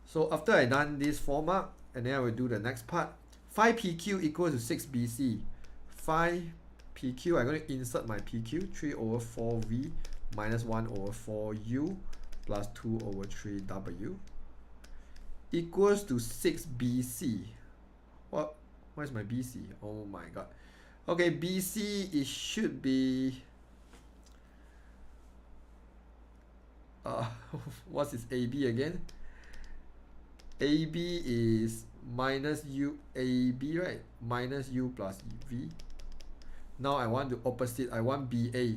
Speaker 1: So after I done this format, and then I will do the next part. 5 PQ equals to 6 BC. 5 PQ, I'm going to insert my PQ. 3 over 4V minus 1 over 4 U plus 2 over 3 W equals to 6 BC. Where's my BC? Oh my god. Okay, BC, it should be what's its AB again? AB is minus U, AB, right? Minus U plus V. Now I want the opposite. I want BA.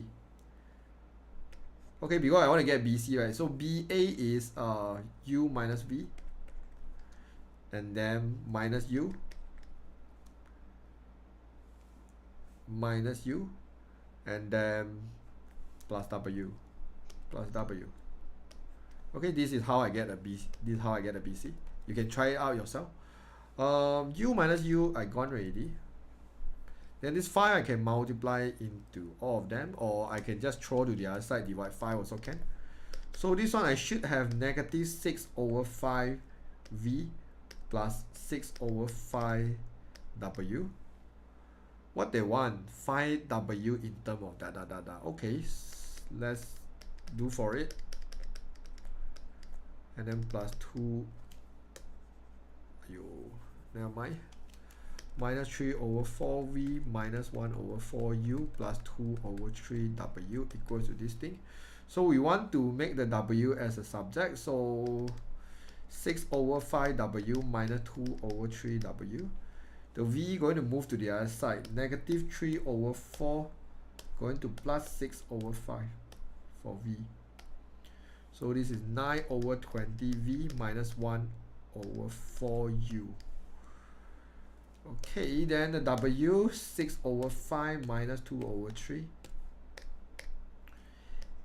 Speaker 1: Okay, because I want to get BC, right? So BA is U minus V. And then minus U. Minus U. And then plus W. Plus W. Okay, this is how I get a BC. This is how I get a BC. You can try it out yourself. U minus U, I gone already. Then this 5 I can multiply into all of them, or I can just throw to the other side, divide 5 also can. So this one I should have negative 6 over 5 V plus 6 over 5 W. What they want? 5 W in terms of da. Okay, let's do for it. And then plus 2, never mind. Minus 3 over 4V minus 1 over 4U plus 2 over 3W equals to this thing. So we want to make the W as a subject. So 6 over 5W minus 2 over 3W. The V going to move to the other side. Negative 3 over 4 going to plus 6 over 5 for V. So this is 9 over 20V minus 1 over 4U. Okay, then the W, 6 over 5 minus 2 over 3.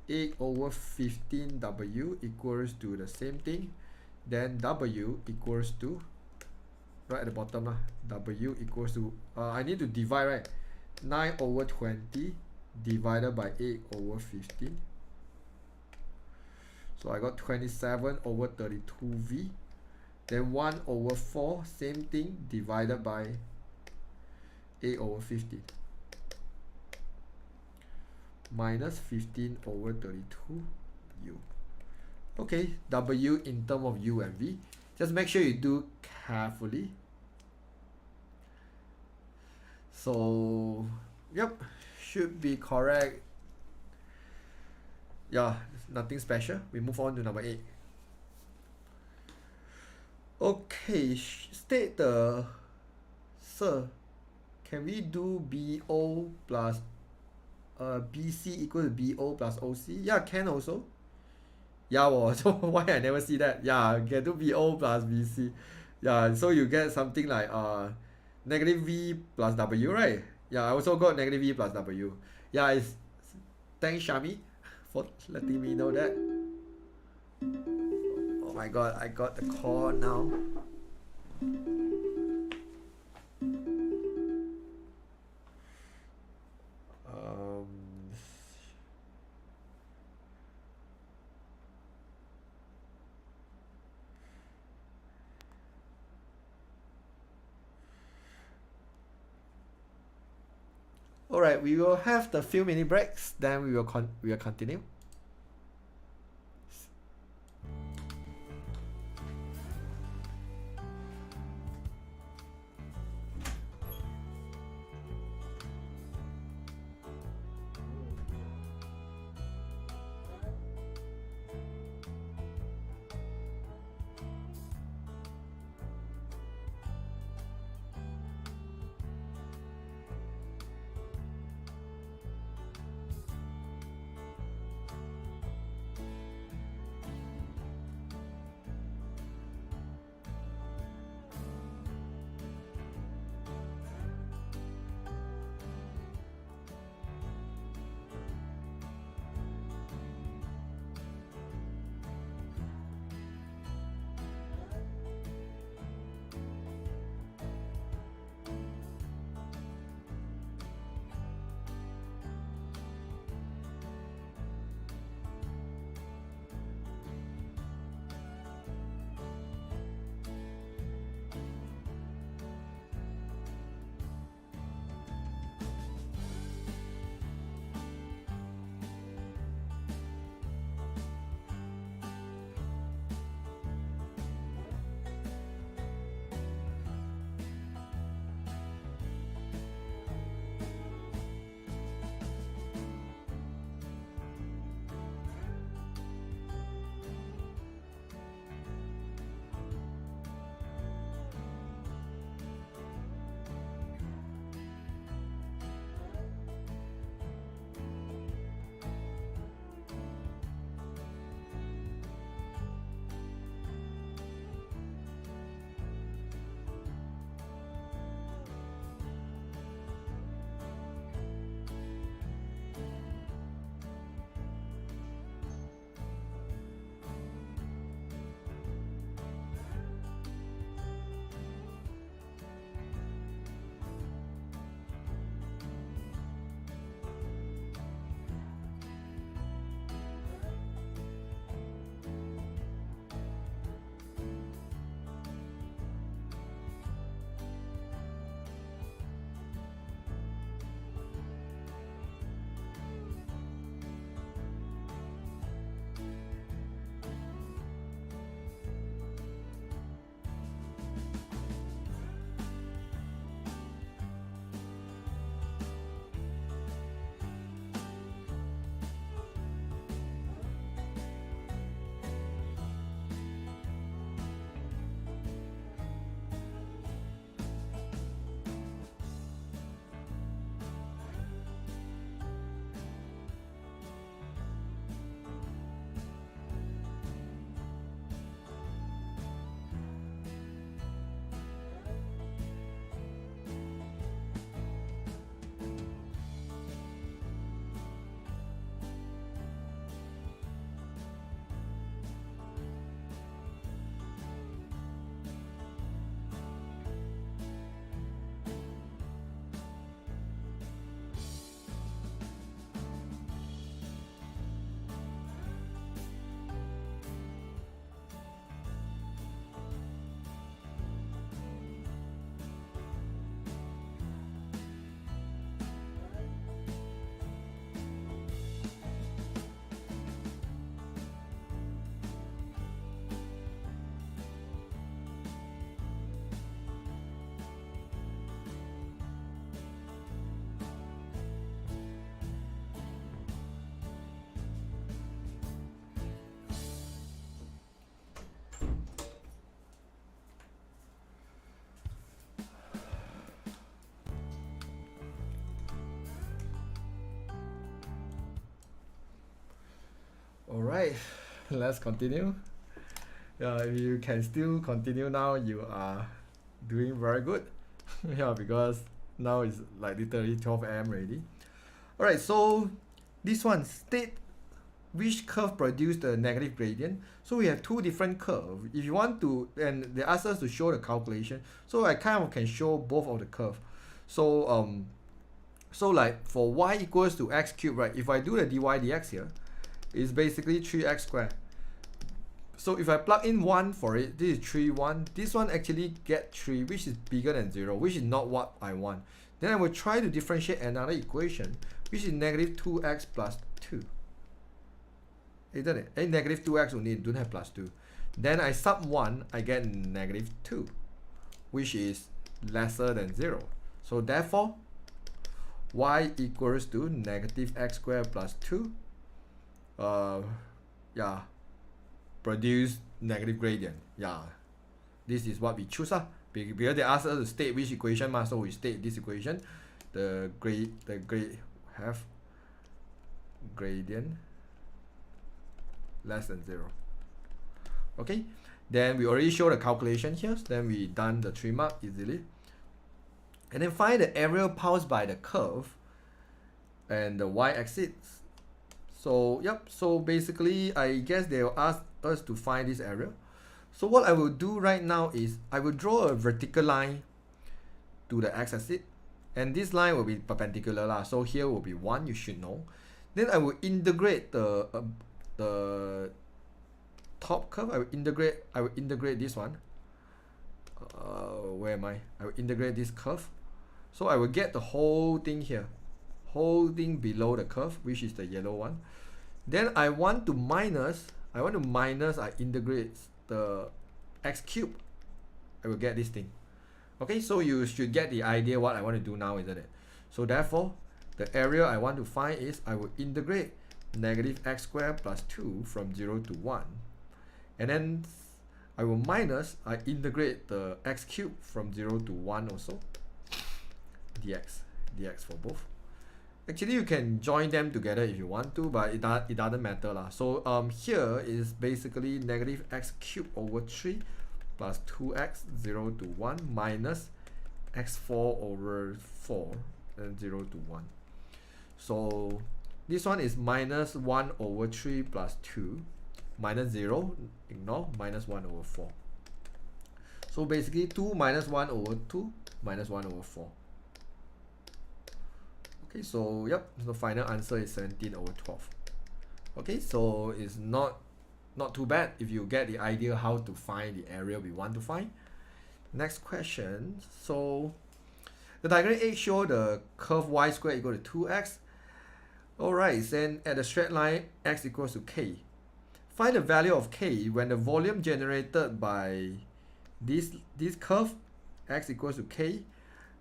Speaker 1: 8 over 15W equals to the same thing. Then W equals to, right at the bottom, W equals to, I need to divide, right? 9 over 20 divided by 8 over 15. So I got 27 over 32V. Then 1 over 4, same thing, divided by 8 over 15. Minus 15 over 32U. Okay, W in terms of U and V. Just make sure you do carefully. So, yep, should be correct. Yeah, nothing special. We move on to number 8. Okay, state the, sir, can we do BO plus BC equal to BO plus OC? Yeah, can also. Yeah, so why I never see that? Yeah, can do BO plus BC. Yeah, so you get something like negative V plus W, right? Yeah, I also got negative V plus W. Yeah, it's, thanks Shami for letting me know that. Oh my god, I got the call now. All right, we will have the few mini breaks, then we will continue. All right, let's continue. Yeah, if you can still continue now, you are doing very good. Yeah, because now it's like literally 12 a.m. already. All right, so this one, state which curve produced the negative gradient. So we have two different curves. If you want to, and they ask us to show the calculation, so I kind of can show both of the curve. So so like for y equals to x cubed, right? If I do the dy dx here, it's basically 3x squared. So if I plug in 1 for it, this is 3, 1. This one actually get 3, which is bigger than 0, which is not what I want. Then I will try to differentiate another equation, which is negative 2x plus 2. Isn't it? And negative 2x only, don't have plus 2. Then I sub 1, I get negative 2, which is lesser than 0. So therefore, y equals to negative x squared plus 2. Yeah, produce negative gradient. Yeah, this is what we choose. Because they asked us to state which equation, so we state this equation. The grade have gradient less than 0. Okay, then we already showed the calculation here. Then we done the 3 mark easily. And then find the area pulsed by the curve and the y-axis. So yep, so basically I guess they will ask us to find this area. So what I will do right now is I will draw a vertical line to the x-axis, and this line will be perpendicular so here will be 1, you should know. Then I will integrate the top curve. I will integrate this one. Where am I? I will integrate this curve. So I will get the whole thing here, whole thing below the curve, which is the yellow one. Then I want to minus, I integrate the x cube. I will get this thing. Okay, so you should get the idea what I want to do now, isn't it? So therefore, the area I want to find is I will integrate negative x squared plus 2 from 0 to 1. And then I will minus, I integrate the x cube from 0 to 1 also. dx for both. Actually, you can join them together if you want to, but it doesn't matter lah. So here is basically negative x cubed over 3 plus 2x 0 to 1 minus x4 over 4 and 0 to 1. So this one is minus 1 over 3 plus 2 minus 0, ignore, minus 1 over 4. So basically 2 minus 1 over 2 minus 1 over 4. Okay, so yep, the final answer is 17 over 12. Okay, so it's not too bad if you get the idea how to find the area we want to find. Next question. So the diagram 8 show the curve y squared equal to 2x. Alright, then at the straight line x equals to k. Find the value of k when the volume generated by this curve x equals to k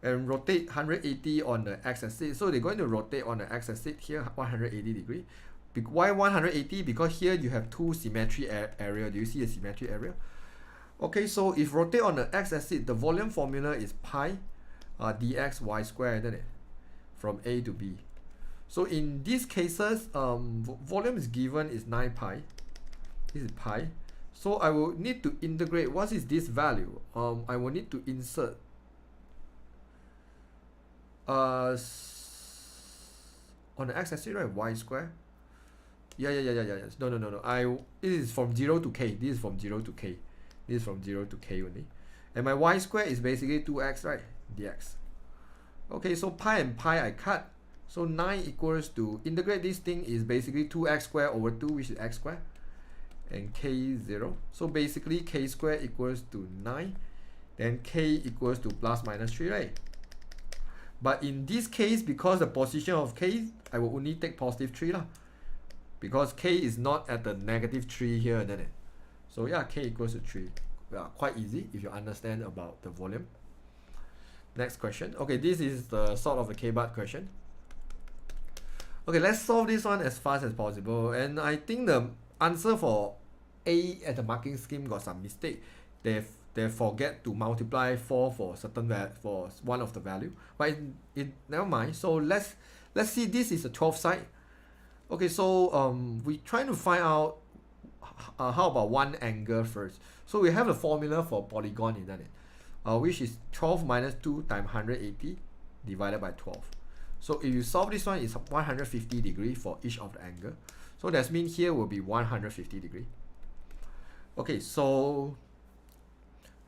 Speaker 1: and rotate 180 on the x-axis. So they're going to rotate on the x-axis here 180 degree. Why 180? Because here you have two symmetry area. Do you see the symmetry area? Okay, so if rotate on the x-axis, the volume formula is pi dx y squared, isn't it? From A to B. So in these cases, volume is given is 9 pi. This is pi. So I will need to integrate. What is this value? I will need to insert on the x-axis, right? Y square. Yeah. No. This is from 0 to k. This is from 0 to k. This is from 0 to k only. And my y square is basically 2x, right? Dx. Okay, so pi and pi I cut. So 9 equals to, integrate this thing is basically 2x squared over 2, which is x squared. And k 0. So basically k squared equals to 9. Then k equals to plus minus 3, right? But in this case, because the position of k, I will only take positive 3 lah. Because k is not at the negative 3 here, isn't it? So yeah, k equals to 3. Yeah, quite easy if you understand about the volume. Next question. Okay, this is the sort of the k-bar question. Okay, let's solve this one as fast as possible. And I think the answer for A at the marking scheme got some mistake. They forget to multiply 4 for certain for one of the value, but it never mind. So let's see, this is a 12 side. Okay, so we trying to find out how about one angle first. So we have a formula for polygon, isn't it? Which is 12 minus 2 times 180 divided by 12. So if you solve this one, it's 150 degree for each of the angle. So that means here will be 150 degree. Okay, so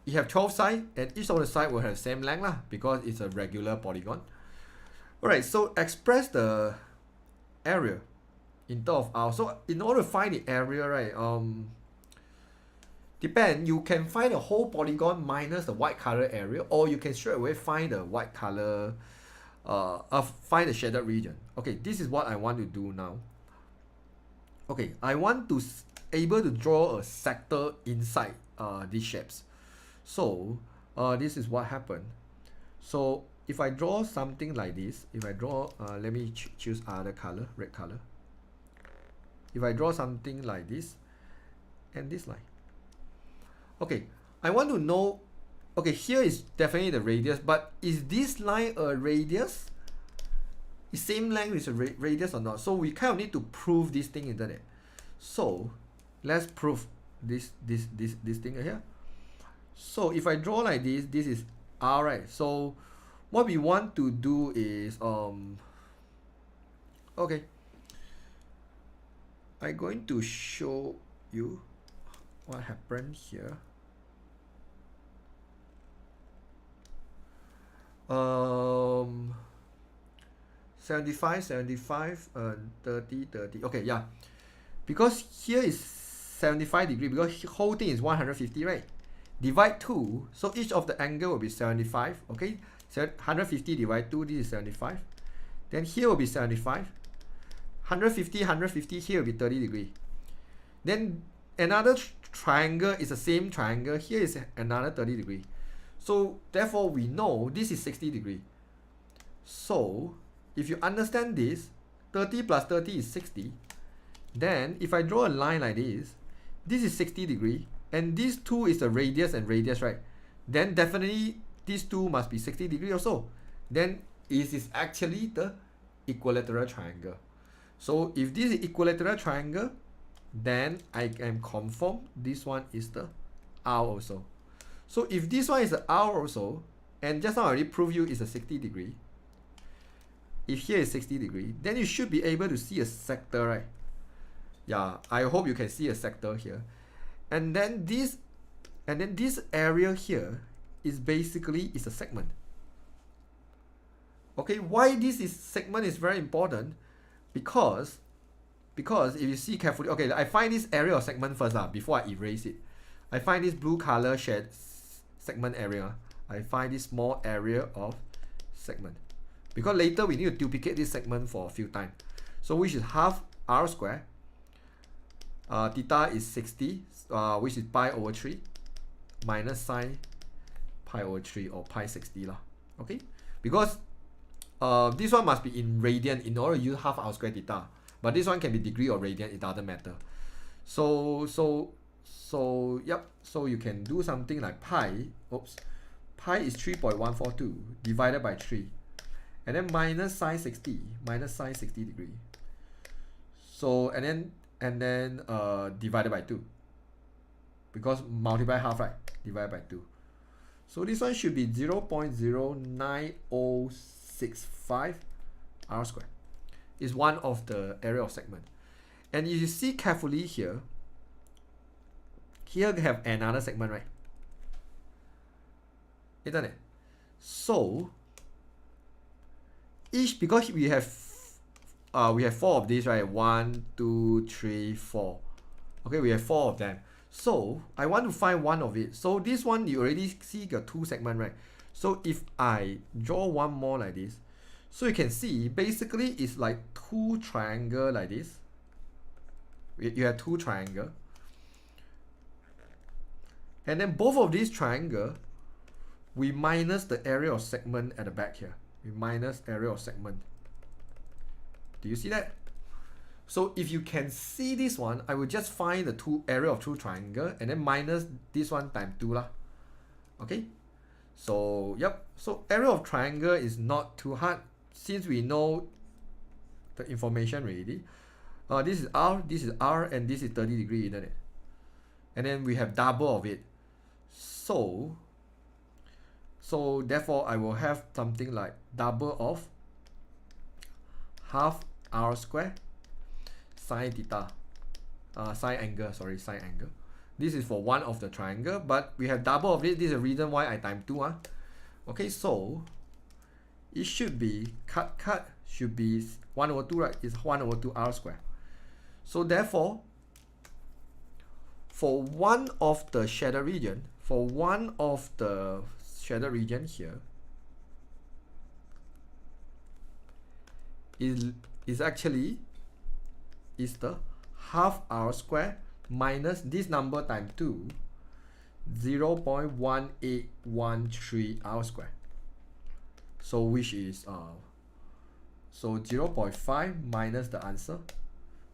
Speaker 1: you have 12 sides, and each of the side will have the same length lah, because it's a regular polygon. Alright, so express the area in terms of R. So in order to find the area, right, you can find the whole polygon minus the white color area, or you can straight away find the white color find the shaded region. Okay, this is what I want to do now. Okay, I want to able to draw a sector inside these shapes. So this is what happened. So if I draw something like this, if I draw, let me choose other color, red color. If I draw something like this and this line. Okay, I want to know, okay, here is definitely the radius, but is this line a radius? Is same length with a radius or not? So we kind of need to prove this thing, isn't it? So let's prove this thing here. So if I draw like this, this is R, right? So what we want to do is okay, I'm going to show you what happened here. 75, 75, 30, 30. Okay, yeah. Because here is 75 degree, because whole thing is 150, right? Divide 2, so each of the angle will be 75, okay? So 150 divide 2, this is 75. Then here will be 75. 150, 150, here will be 30 degree. Then another triangle is the same triangle, here is another 30 degree. So therefore we know this is 60 degree. So if you understand this, 30 plus 30 is 60. Then if I draw a line like this is 60 degree, and these two is the radius and radius, right? Then definitely these two must be 60 degree also. Then it is actually the equilateral triangle. So if this is equilateral triangle, then I can confirm this one is the R also. So if this one is the R also, and just now I already proved you is a 60 degree. If here is 60 degree, then you should be able to see a sector, right? Yeah, I hope you can see a sector here. And then this area here is basically a segment. Okay, why this segment is very important? Because if you see carefully, okay, I find this area of segment first before I erase it. I find this blue color shade segment area. I find this small area of segment. Because later we need to duplicate this segment for a few times. So which is half R square. Theta is 60, which is pi over 3 minus sine pi over 3 or pi 60 lah. Okay, because this one must be in radian in order to use half R square theta, but this one can be degree or radian, it doesn't matter. So yep, so you can do something like pi is 3.142 divided by 3, and then minus sine 60 degree. So and then divided by 2, because multiply half, right? Divided by 2. So this one should be 0.09065 R square. Is one of the area of segment. And if you see carefully here, here we have another segment, right? Isn't it? So each, because we have 4 of these, right? 1, 2, 3, 4. Okay, we have 4 of them. So I want to find one of it. So this one you already see the 2 segment, right? So if I draw one more like this, so you can see basically it's like 2 triangle like this. You have 2 triangle, and then both of these triangle, we minus the area of segment at the back here. We minus area of segment. Do you see that? So if you can see this one, I will just find the area of 2 triangle and then minus this one times 2 lah. Okay. So yep. So area of triangle is not too hard since we know the information already. This is R, and this is 30 degree, isn't it? And then we have double of it. So therefore I will have something like double of half R square sine theta, sine angle. This is for one of the triangle, but we have double of it. This is the reason why I times 2. Okay, so it should be cut should be 1 over 2, right? It's 1 over 2 R square. So therefore, for one of the shaded region, here, is actually is the half r square minus this number times 2, 0.1813 r square. So which is so 0.5 minus the answer,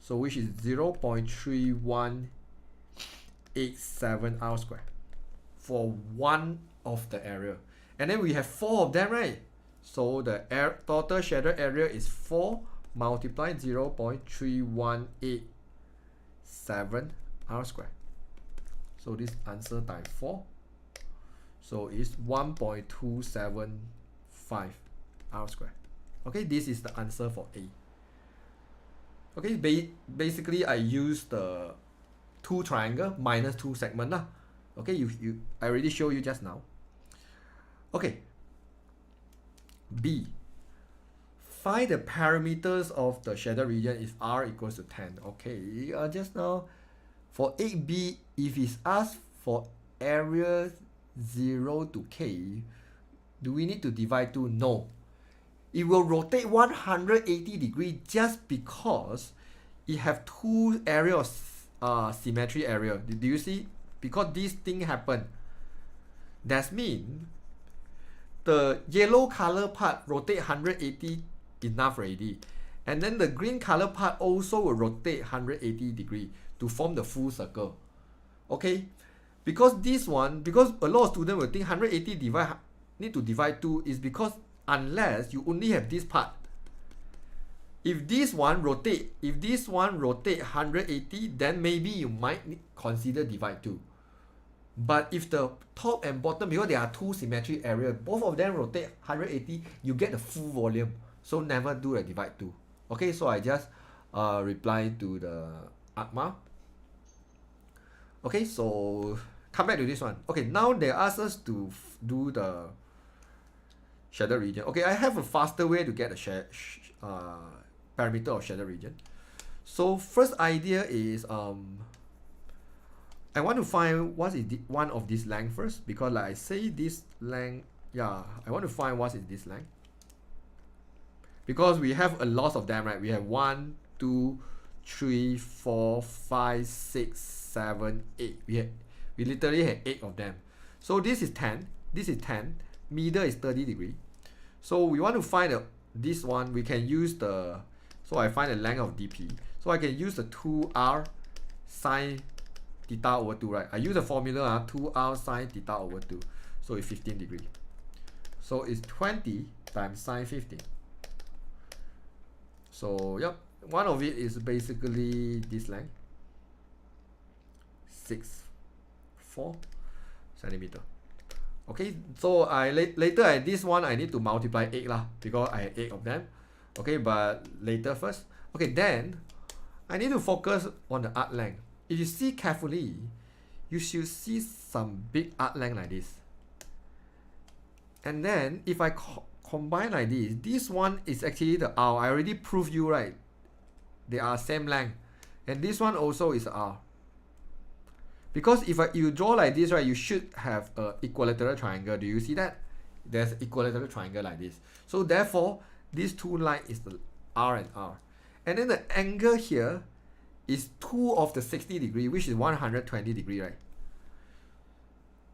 Speaker 1: so which is 0.3187 r square for one of the area. And then we have 4 of them, right? So the total shaded area is 4 multiplied 0.3187 r square. So this answer times 4. So it's 1.275 r square. Okay, this is the answer for A. Okay, basically I use the 2 triangle minus 2 segment lah. Okay, I already showed you just now. Okay. B. Find the parameters of the shaded region if r equals to 10. Okay, just now for 8B, if it's asked for area 0 to k, do we need to divide 2? No. It will rotate 180 degrees just because it have 2 areas of symmetry area. Do you see? Because this thing happened. That means the yellow color part rotate 180 enough already. And then the green color part also will rotate 180 degree to form the full circle. Okay? Because this one, because a lot of students will think 180 need to divide 2 is because unless you only have this part. If this one rotate 180, then maybe you might consider divide 2. But if the top and bottom, because there are 2 symmetry areas, both of them rotate 180, you get the full volume. So never do a divide 2. Okay, so I just reply to the Add Math. Okay, so come back to this one. Okay, now they ask us to do the shaded region. Okay, I have a faster way to get the parameter of shaded region. So first idea is I want to find what is one of this length first, because like I say this length, yeah, I want to find what is this length. Because we have a lot of them, right? We have 1, 2, 3, 4, 5, 6, 7, 8. We literally have 8 of them. So this is 10. This is 10. Middle is 30 degree. So we want to find this one. We can use the, so I find the length of dp. So I can use the 2r sine theta over 2, right? I use the formula 2r sine theta over 2. So it's 15 degree. So it's 20 times sine 15. So yep, one of it is basically this length, 6.4 centimeter. Okay, so I later at this one I need to multiply 8 lah, because I have 8 of them. Okay, but later first. Okay, then I need to focus on the arc length. If you see carefully, you should see some big arc length like this. And then if I combine like this one is actually the R. I already proved you, right? They are same length. And this one also is R. Because if you draw like this, right, you should have an equilateral triangle. Do you see that? There's an equilateral triangle like this. So therefore, these 2 lines is the R and R. And then the angle here is 2 of the 60 degree, which is 120 degree, right?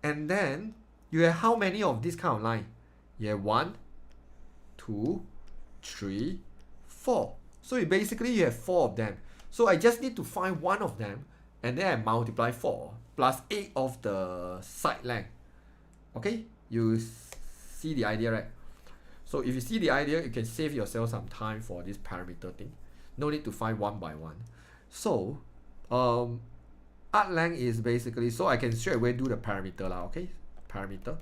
Speaker 1: And then you have how many of this kind of line? You have 1, 2, 3, 4. So you basically you have 4 of them. So I just need to find one of them, and then I multiply 4 plus 8 of the side length. Okay, you see the idea, right? So if you see the idea, you can save yourself some time for this parameter thing. No need to find one by one. So arc length is basically, so I can straight away do the parameter lah. Okay, parameter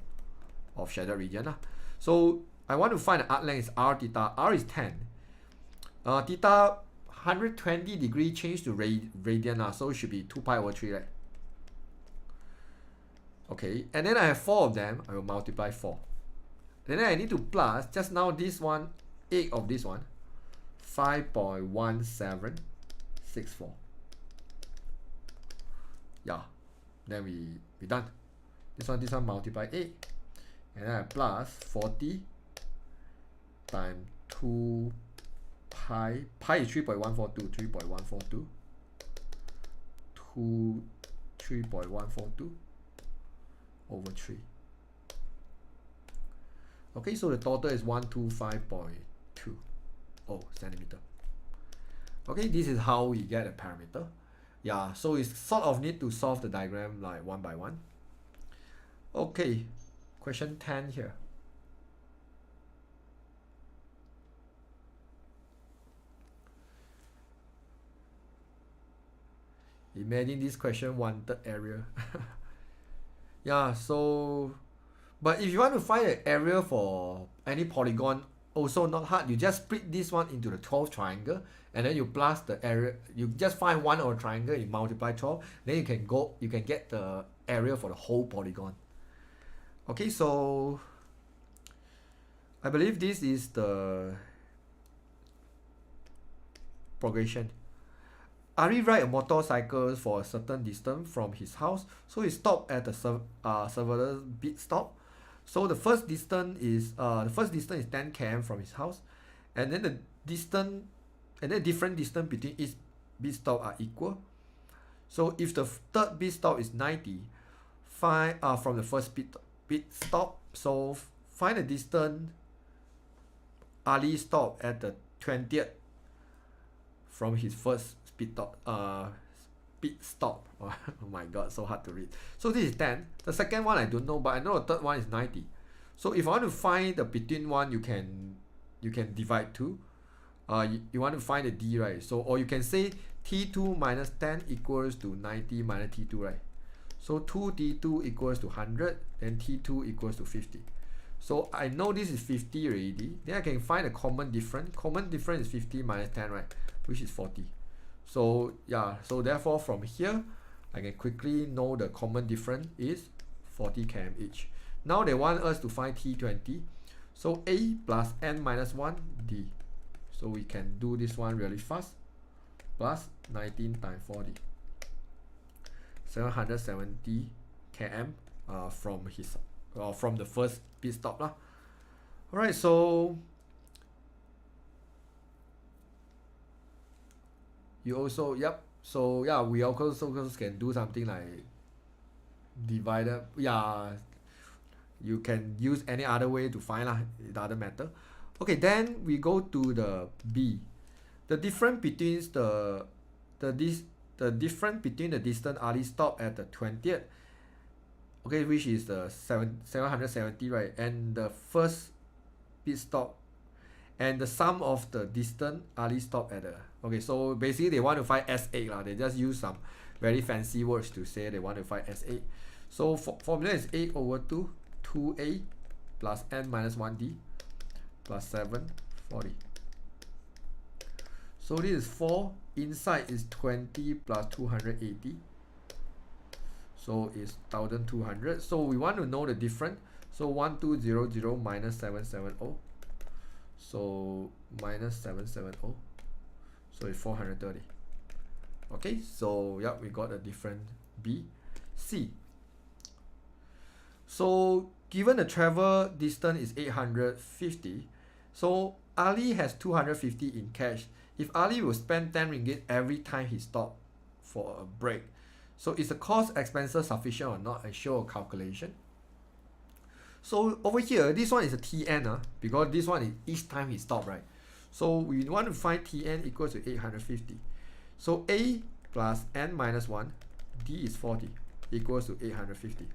Speaker 1: of shaded region lah. So I want to find the arc length is r theta. R is 10. Theta 120 degree change to radian lah, so it should be 2 pi over 3, right? Okay, and then I have 4 of them. I will multiply 4. And then I need to plus just now this one, 8 of this one, 5.1764. Yeah, then we done. This one multiply 8, and then I plus 40 times 2 pi is 3.142, 3.142, 3.142 over 3. Okay, so the total is 125.20 centimeter. Okay, this is how we get a parameter. Yeah, so it's sort of need to solve the diagram like one by one. Okay, question 10 here. Imagine this question wanted area. Yeah, so but if you want to find an area for any polygon, also not hard. You just split this one into the 12 triangle, and then you plus the area. You just find one of the triangle, you multiply 12, then you can get the area for the whole polygon. Okay, so I believe this is the progression. Ari ride a motorcycle for a certain distance from his house, so he stopped at the several pit stop. So the first distance is 10 km from his house, and then the distance and then different distance between each pit stop are equal. So if the third pit stop is 90, find from the first pit stop. So find the distance Ali stopped at the 20th from his first pit stop. Oh my god, so hard to read. So this is 10. The second one I don't know, but I know the third one is 90. So if I want to find the between one, you can divide 2. You want to find the D, right? So, or you can say T2 minus 10 equals to 90 minus T2, right? So 2T2 equals to 100, then T2 equals to 50. So I know this is 50 already. Then I can find a common difference. Common difference is 50 minus 10, right? Which is 40. So yeah, so therefore from here, I can quickly know the common difference is 40 km each. Now they want us to find T20. So A plus N minus 1 D. So we can do this one really fast. Plus 19 times 40. 770 km from the first pit stop lah. Alright, so you also, yep, so yeah, we also can do something like divided. Yeah, you can use any other way to find lah, it doesn't matter. Okay, then we go to the B. The difference between the difference between the distance Ali stopped at the 20th, okay, which is the 770, right, and the first pit stop, and the sum of the distance Ali stopped at the, okay, so basically they want to find S8 lah. They just use some very fancy words to say they want to find S8. So formula is 8 over 2, 2A plus N minus 1D plus 7, 40. So this is 4, inside is 20 plus 280. So it's 1200. So we want to know the difference. So 1200 minus 770. So minus 770. So it's 430. Okay, so yeah, we got a different B. C. So given the travel distance is 850, so Ali has 250 in cash. If Ali will spend 10 ringgit every time he stops for a break, so is the cost expenses sufficient or not? I show a calculation. So over here, this one is a TN, because this one is each time he stops, right? So we want to find TN equals to 850. So A plus N minus 1, D is 40, equals to 850.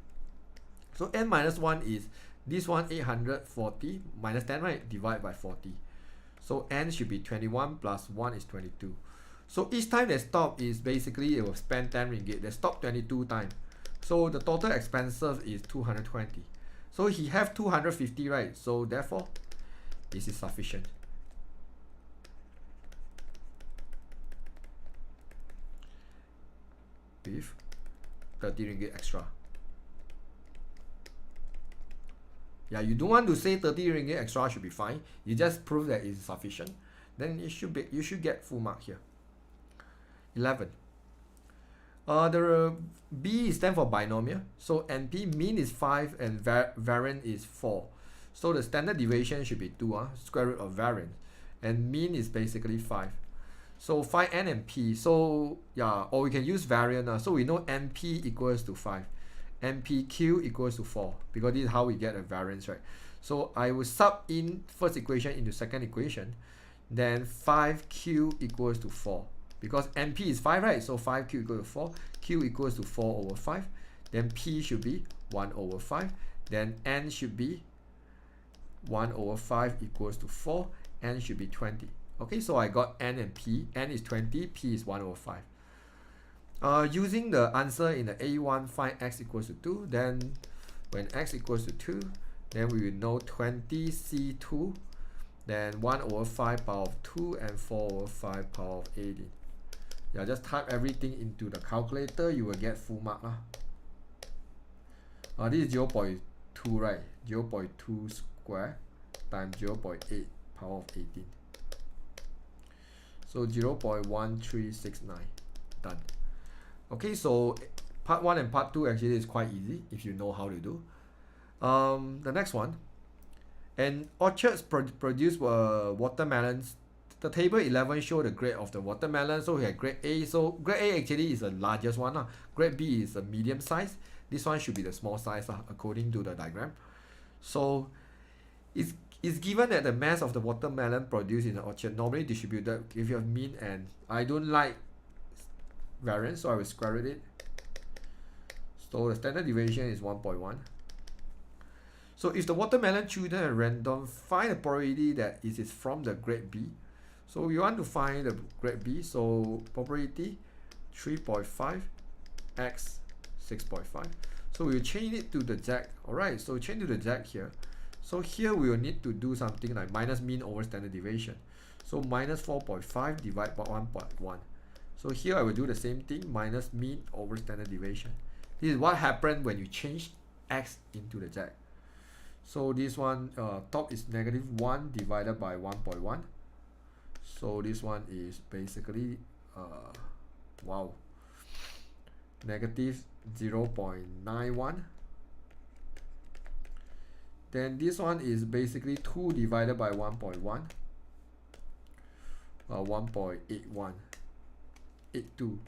Speaker 1: So N minus 1 is this one, 840 minus 10, right? Divide by 40. So N should be 21 plus 1 is 22. So each time they stop is basically it will spend 10 ringgit. They stop 22 times. So the total expenses is 220. So he have 250, right? So therefore, this is sufficient. With 30 ringgit extra. Yeah, you don't want to say 30 ringgit extra should be fine. You just prove that it's sufficient. Then you should get full mark here. 11. The B is stand for binomial. So NP mean is 5 and variance is 4. So the standard deviation should be 2, square root of variance. and mean is basically 5. So find n and p. So yeah, or we can use variant. So we know np equals to 5, npq equals to 4, because this is how we get a variance, right? So I will sub in first equation into second equation, then 5q equals to 4, because np is 5, right? So 5q equals to 4, q equals to 4 over 5, then p should be 1 over 5, then n should be 1 over 5 equals to 4, n should be 20. Okay, so I got n and p. N is 20, p is 1 over 5. Using the answer in the A1, find x equals to 2. Then when x equals to 2, then we will know 20c2, then 1 over 5 power of 2, and 4 over 5 power of 18. Yeah, just type everything into the calculator, you will get full mark. This is 0.2, right? 0.2 square times 0.8 power of 18. So 0.1369, done. Okay, so part 1 and part 2 actually is quite easy if you know how to do. The next one, and orchards produce watermelons. The table 11 show the grade of the watermelon. So we have grade A. So grade A actually is the largest one. Grade B is a medium size. This one should be the small size according to the diagram. So it's given that the mass of the watermelon produced in the orchard normally distributed if you have mean, and I don't like variance, so I will square root it. So the standard deviation is 1.1. So if the watermelon chosen at random, find the probability that it is from the grade B. So we want to find the grade B, so probability 3.5 x 6.5. So we will change it to the z. Alright, so change to the z here. So here we will need to do something like minus mean over standard deviation. So minus 4.5 divided by 1.1. So here I will do the same thing, minus mean over standard deviation. This is what happened when you change x into the z. So this one, top is negative 1 divided by 1.1. So this one is basically, wow, negative 0.91. Then this one is basically 2 divided by 1.1, 1.81, 82.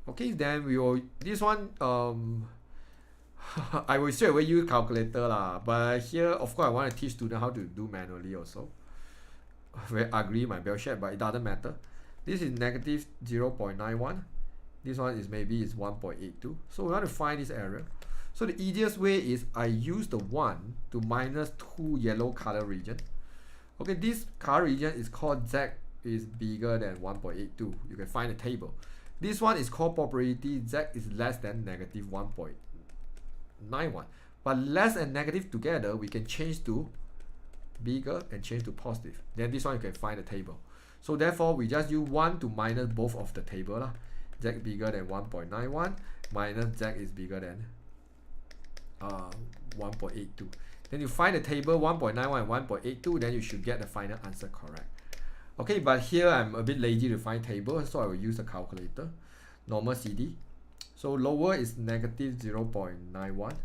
Speaker 1: Okay, then we will, this one, I will straight away use calculator lah, but here of course I want to teach students how to do manually also. Very ugly my bell shape, but it doesn't matter. This is negative 0.91. This one is maybe it's 1.82. So we want to find this error. So the easiest way is I use the 1 to minus 2 yellow color region. Okay, this color region is called Z is bigger than 1.82. You can find a table. This one is called probability Z is less than negative 1.91. But less and negative together, we can change to bigger and change to positive. Then this one you can find the table. So therefore, we just use 1 to minus both of the table. Z bigger than 1.91 minus Z is bigger than 1.82. Then you find the table 1.91 and 1.82, then you should get the final answer correct. Okay, but here I'm a bit lazy to find table, so I will use the calculator. Normal CD. So lower is negative 0.91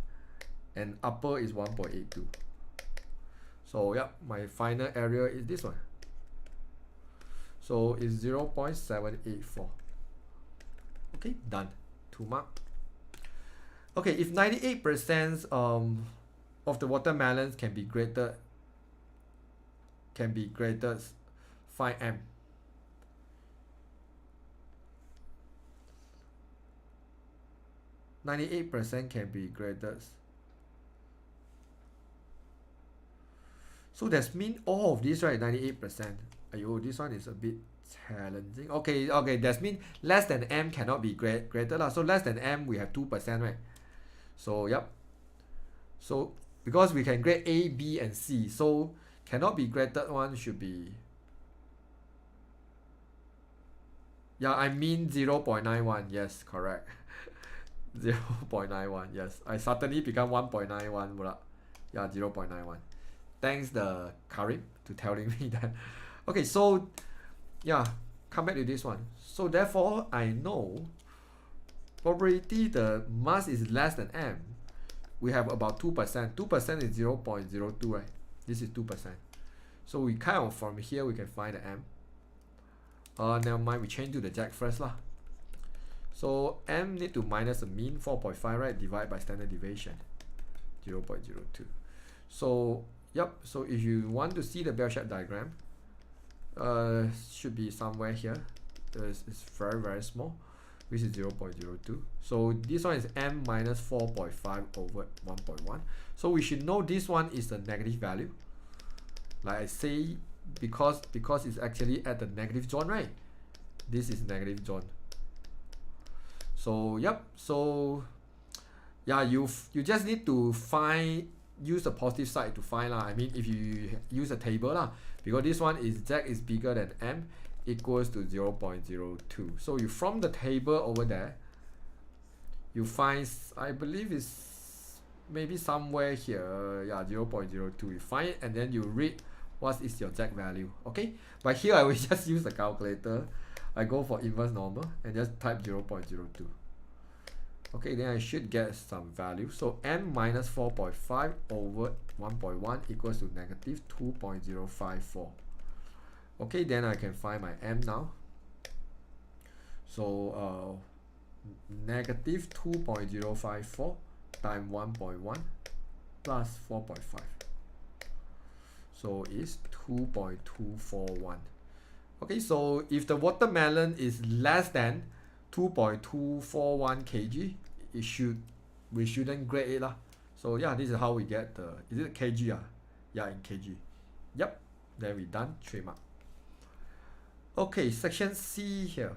Speaker 1: and upper is 1.82. So yeah, my final area is this one. So it's 0.784. Okay, done. 2 mark. Okay, if 98% of the watermelons can be graded, find M. %98 can be graded. So that's mean all of this, right? 98%. Ayo, this one is a bit challenging. Okay, that's mean less than M cannot be graded lah. So less than M we have 2%, right? So yep. So because we can grade A, B, and C, so cannot be graded one should be, yeah, I mean 0.91. Yes, correct. 0.91. Yes, I suddenly become 1.91. Yeah, 0.91. Thanks the Karim to telling me that. Okay, so yeah, come back to this one. So therefore, I know probability the mass is less than M. We have about 2%. 2% is 0.02, right? This is 2%. So we kind of from here we can find the m. Never mind, we change to the jack first lah. So m need to minus the mean 4.5, right? Divide by standard deviation 0.02. So yep, so if you want to see the bell-shaped diagram, should be somewhere here. It's very small, which is 0.02. So this one is m minus 4.5 over 1.1. So we should know this one is the negative value. Like I say, because it's actually at the negative zone, right? This is negative zone. So yep, so yeah, you just need to use the positive side to find lah. I mean, if you use a table lah, because this one is z is bigger than m, equals to 0.02. So you from the table over there, you find, I believe it's maybe somewhere here, yeah, 0.02. You find it and then you read what is your z value. Okay, but here I will just use the calculator. I go for inverse normal and just type 0.02. Okay, then I should get some value. So m minus 4.5 over 1.1 equals to negative 2.054. Okay, then I can find my m now. So negative 2.054 times 1.1 plus 4.5. So it's 2.241. Okay, so if the watermelon is less than 2.241 kg, we shouldn't grade it lah. So yeah, this is how we get the, is it kg? Yeah, in kg. Yep, then we done 3 mark. Okay, section C here.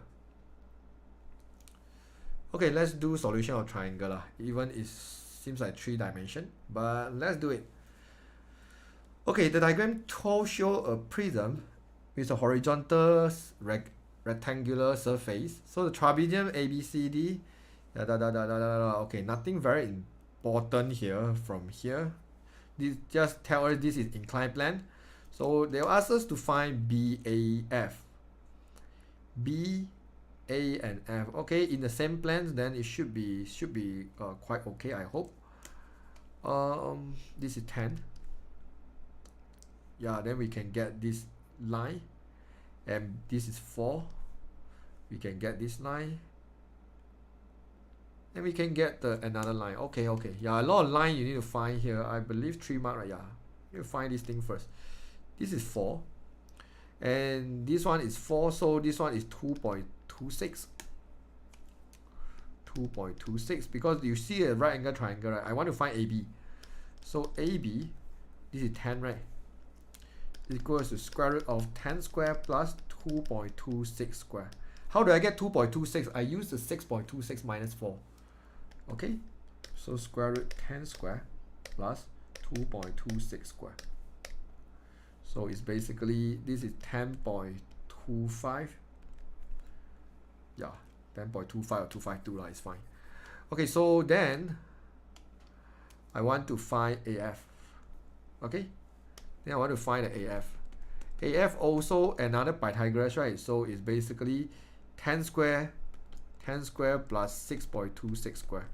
Speaker 1: Okay, let's do solution of triangle lah. Even it seems like 3 dimension, but let's do it. Okay, the diagram 12 show a prism with a horizontal rectangular surface. So the trapezium ABCD, okay, nothing very important here from here. This just tell us this is inclined plane. So they'll ask us to find BAF. B, A and F. Okay, in the same planes, then it should be quite okay, I hope. This is 10. Yeah, then we can get this line, and this is 4. We can get this line, and we can get another line. Okay, yeah, a lot of line you need to find here. I believe 3 mark, right? Yeah, you find this thing first. This is 4, and this one is 4, so this one is 2.26. 2.26, because you see a right angle triangle, right? I want to find AB. So AB, this is 10, right? Equals to square root of 10 square plus 2.26 square. How do I get 2.26? I use the 6.26 minus 4. Okay, so square root 10 square plus 2.26 square. So it's basically, this is 10.25. Yeah, 10.25 or 252 is fine. Okay, so then I want to find AF. Okay, then I want to find the AF. AF also another Pythagoras, right? So it's basically 10 square plus 6.26 square.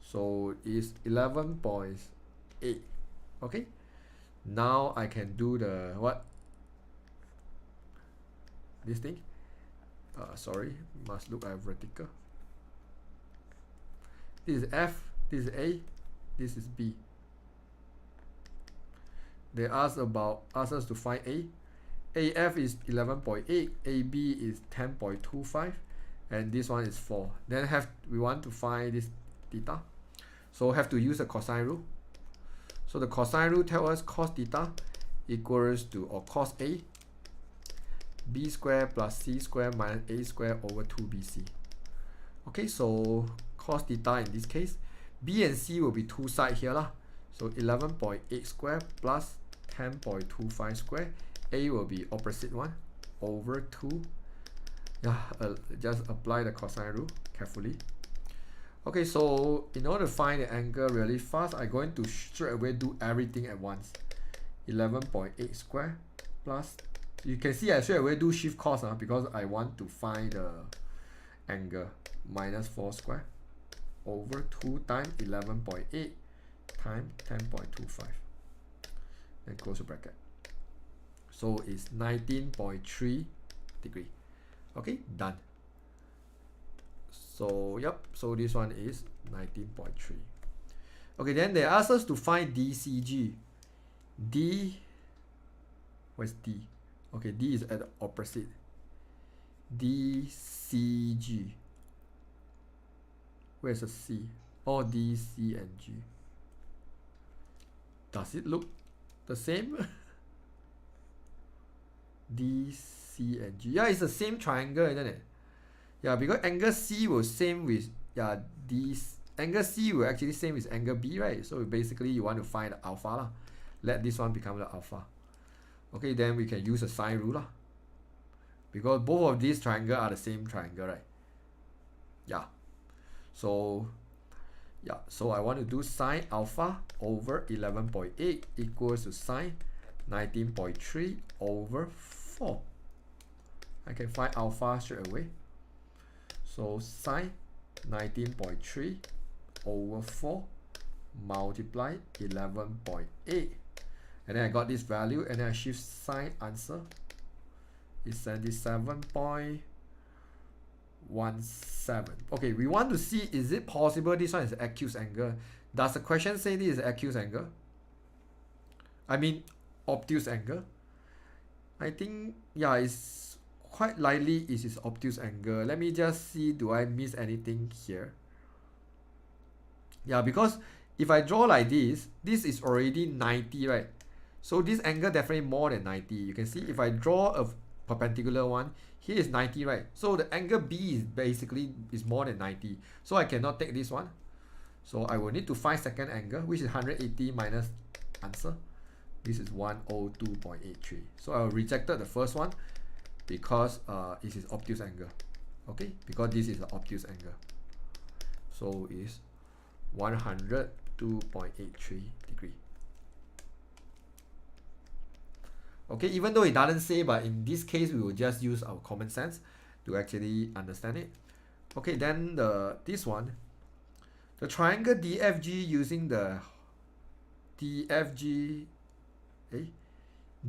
Speaker 1: So it's 11.8. Okay, now I can do the what? This thing. Sorry, must look at vertical. This is F, this is A, this is B. They ask us to find A. AF is 11.8, AB is 10.25, and this one is 4. Then we want to find this theta. So have to use the cosine rule. So the cosine rule tells us cos theta equals to, or cos A, B squared plus C squared minus A squared over 2BC. Okay, so cos theta in this case, B and C will be two sides here lah. So 11.8 squared plus 10.25 squared. A will be opposite one over 2. Yeah, just apply the cosine rule carefully. Okay, so in order to find the angle really fast, I'm going to straight away do everything at once. 11.8 square plus, you can see I straight away do shift cos because I want to find the angle, minus 4 square over 2 times 11.8 times 10.25. Then close the bracket. So it's 19.3 degree. Okay, done. So yep, so this one is 19.3. Okay, then they ask us to find DCG. D, where's D? Okay, D is at the opposite. DCG. Where's the C? Oh, D, C, and G. Does it look the same? D, C, and G. Yeah, it's the same triangle, isn't it? Yeah, because angle C will same with, yeah, angle C will actually same with angle B, right? So basically you want to find the alpha lah. Let this one become the alpha. Okay, then we can use a sine rule lah. Because both of these triangles are the same triangle, right? Yeah. So yeah, so I want to do sine alpha over 11.8 equals to sine 19.3 over 4. I can find alpha straight away. So sine 19.3 over 4 multiply 11.8. And then I got this value, and then I shift sine, answer is 77.17. Okay, we want to see, is it possible this one is acute angle? Does the question say this is acute angle? I mean obtuse angle? I think, yeah, it's quite likely it is obtuse angle. Let me just see, do I miss anything here? Yeah, because if I draw like this is already 90, right? So this angle definitely more than 90. You can see if I draw a perpendicular one, here is 90, right? So the angle B is basically is more than 90. So I cannot take this one. So I will need to find second angle, which is 180 minus answer. This is 102.83. So I rejected the first one because it is obtuse angle. Okay, because this is the obtuse angle. So it's 102.83 degree. Okay, even though it doesn't say, but in this case we will just use our common sense to actually understand it. Okay, then this one, the triangle DFG using the DFG,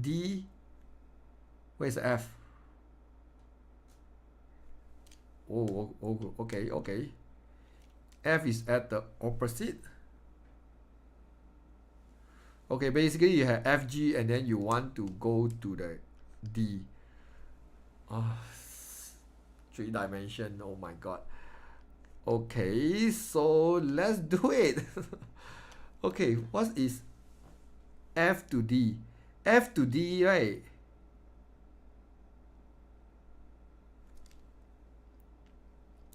Speaker 1: D, where's the F? Oh, okay. F is at the opposite. Okay, basically you have FG and then you want to go to the D. 3 dimension, oh my god. Okay, so let's do it. Okay, what is F to D? F to D, right?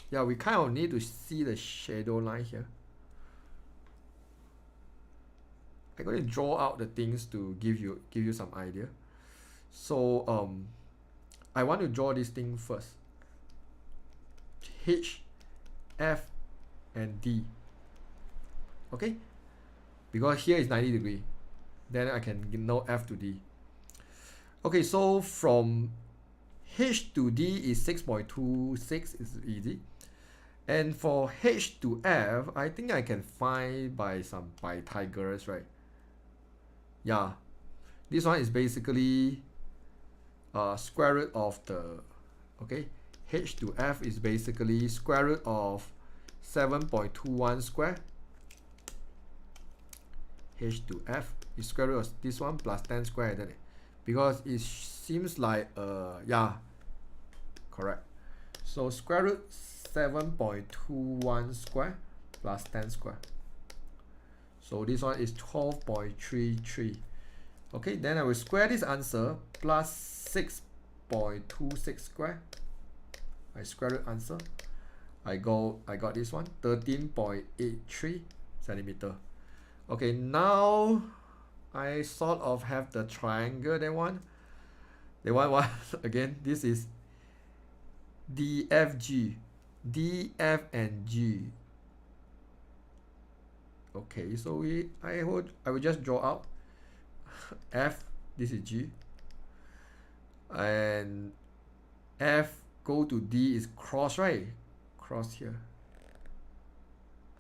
Speaker 1: Yeah, we kind of need to see the shadow line here. I'm going to draw out the things to give you some idea. So I want to draw this thing first. H, F, and D. Okay? Because here is 90 degree. Then I can know F to D. Okay, so from H to D is 6.26, is easy. And for H to F, I think I can find by Pythagoras, right? Yeah, this one is basically square root of the, okay, H to F is basically square root of 7.21 square. H to F is square root of this one plus 10 square, isn't it? Because it seems like, yeah, correct. So square root 7.21 square plus 10 square. So this one is 12.33. Okay, then I will square this answer plus 6.26 square. I square root answer. I got this one, 13.83 centimeter. Okay, now I sort of have the triangle. That one what again? This is DFG, DF and G. Okay, so I will just draw out F, this is G, and F go to D is cross, right? Cross here.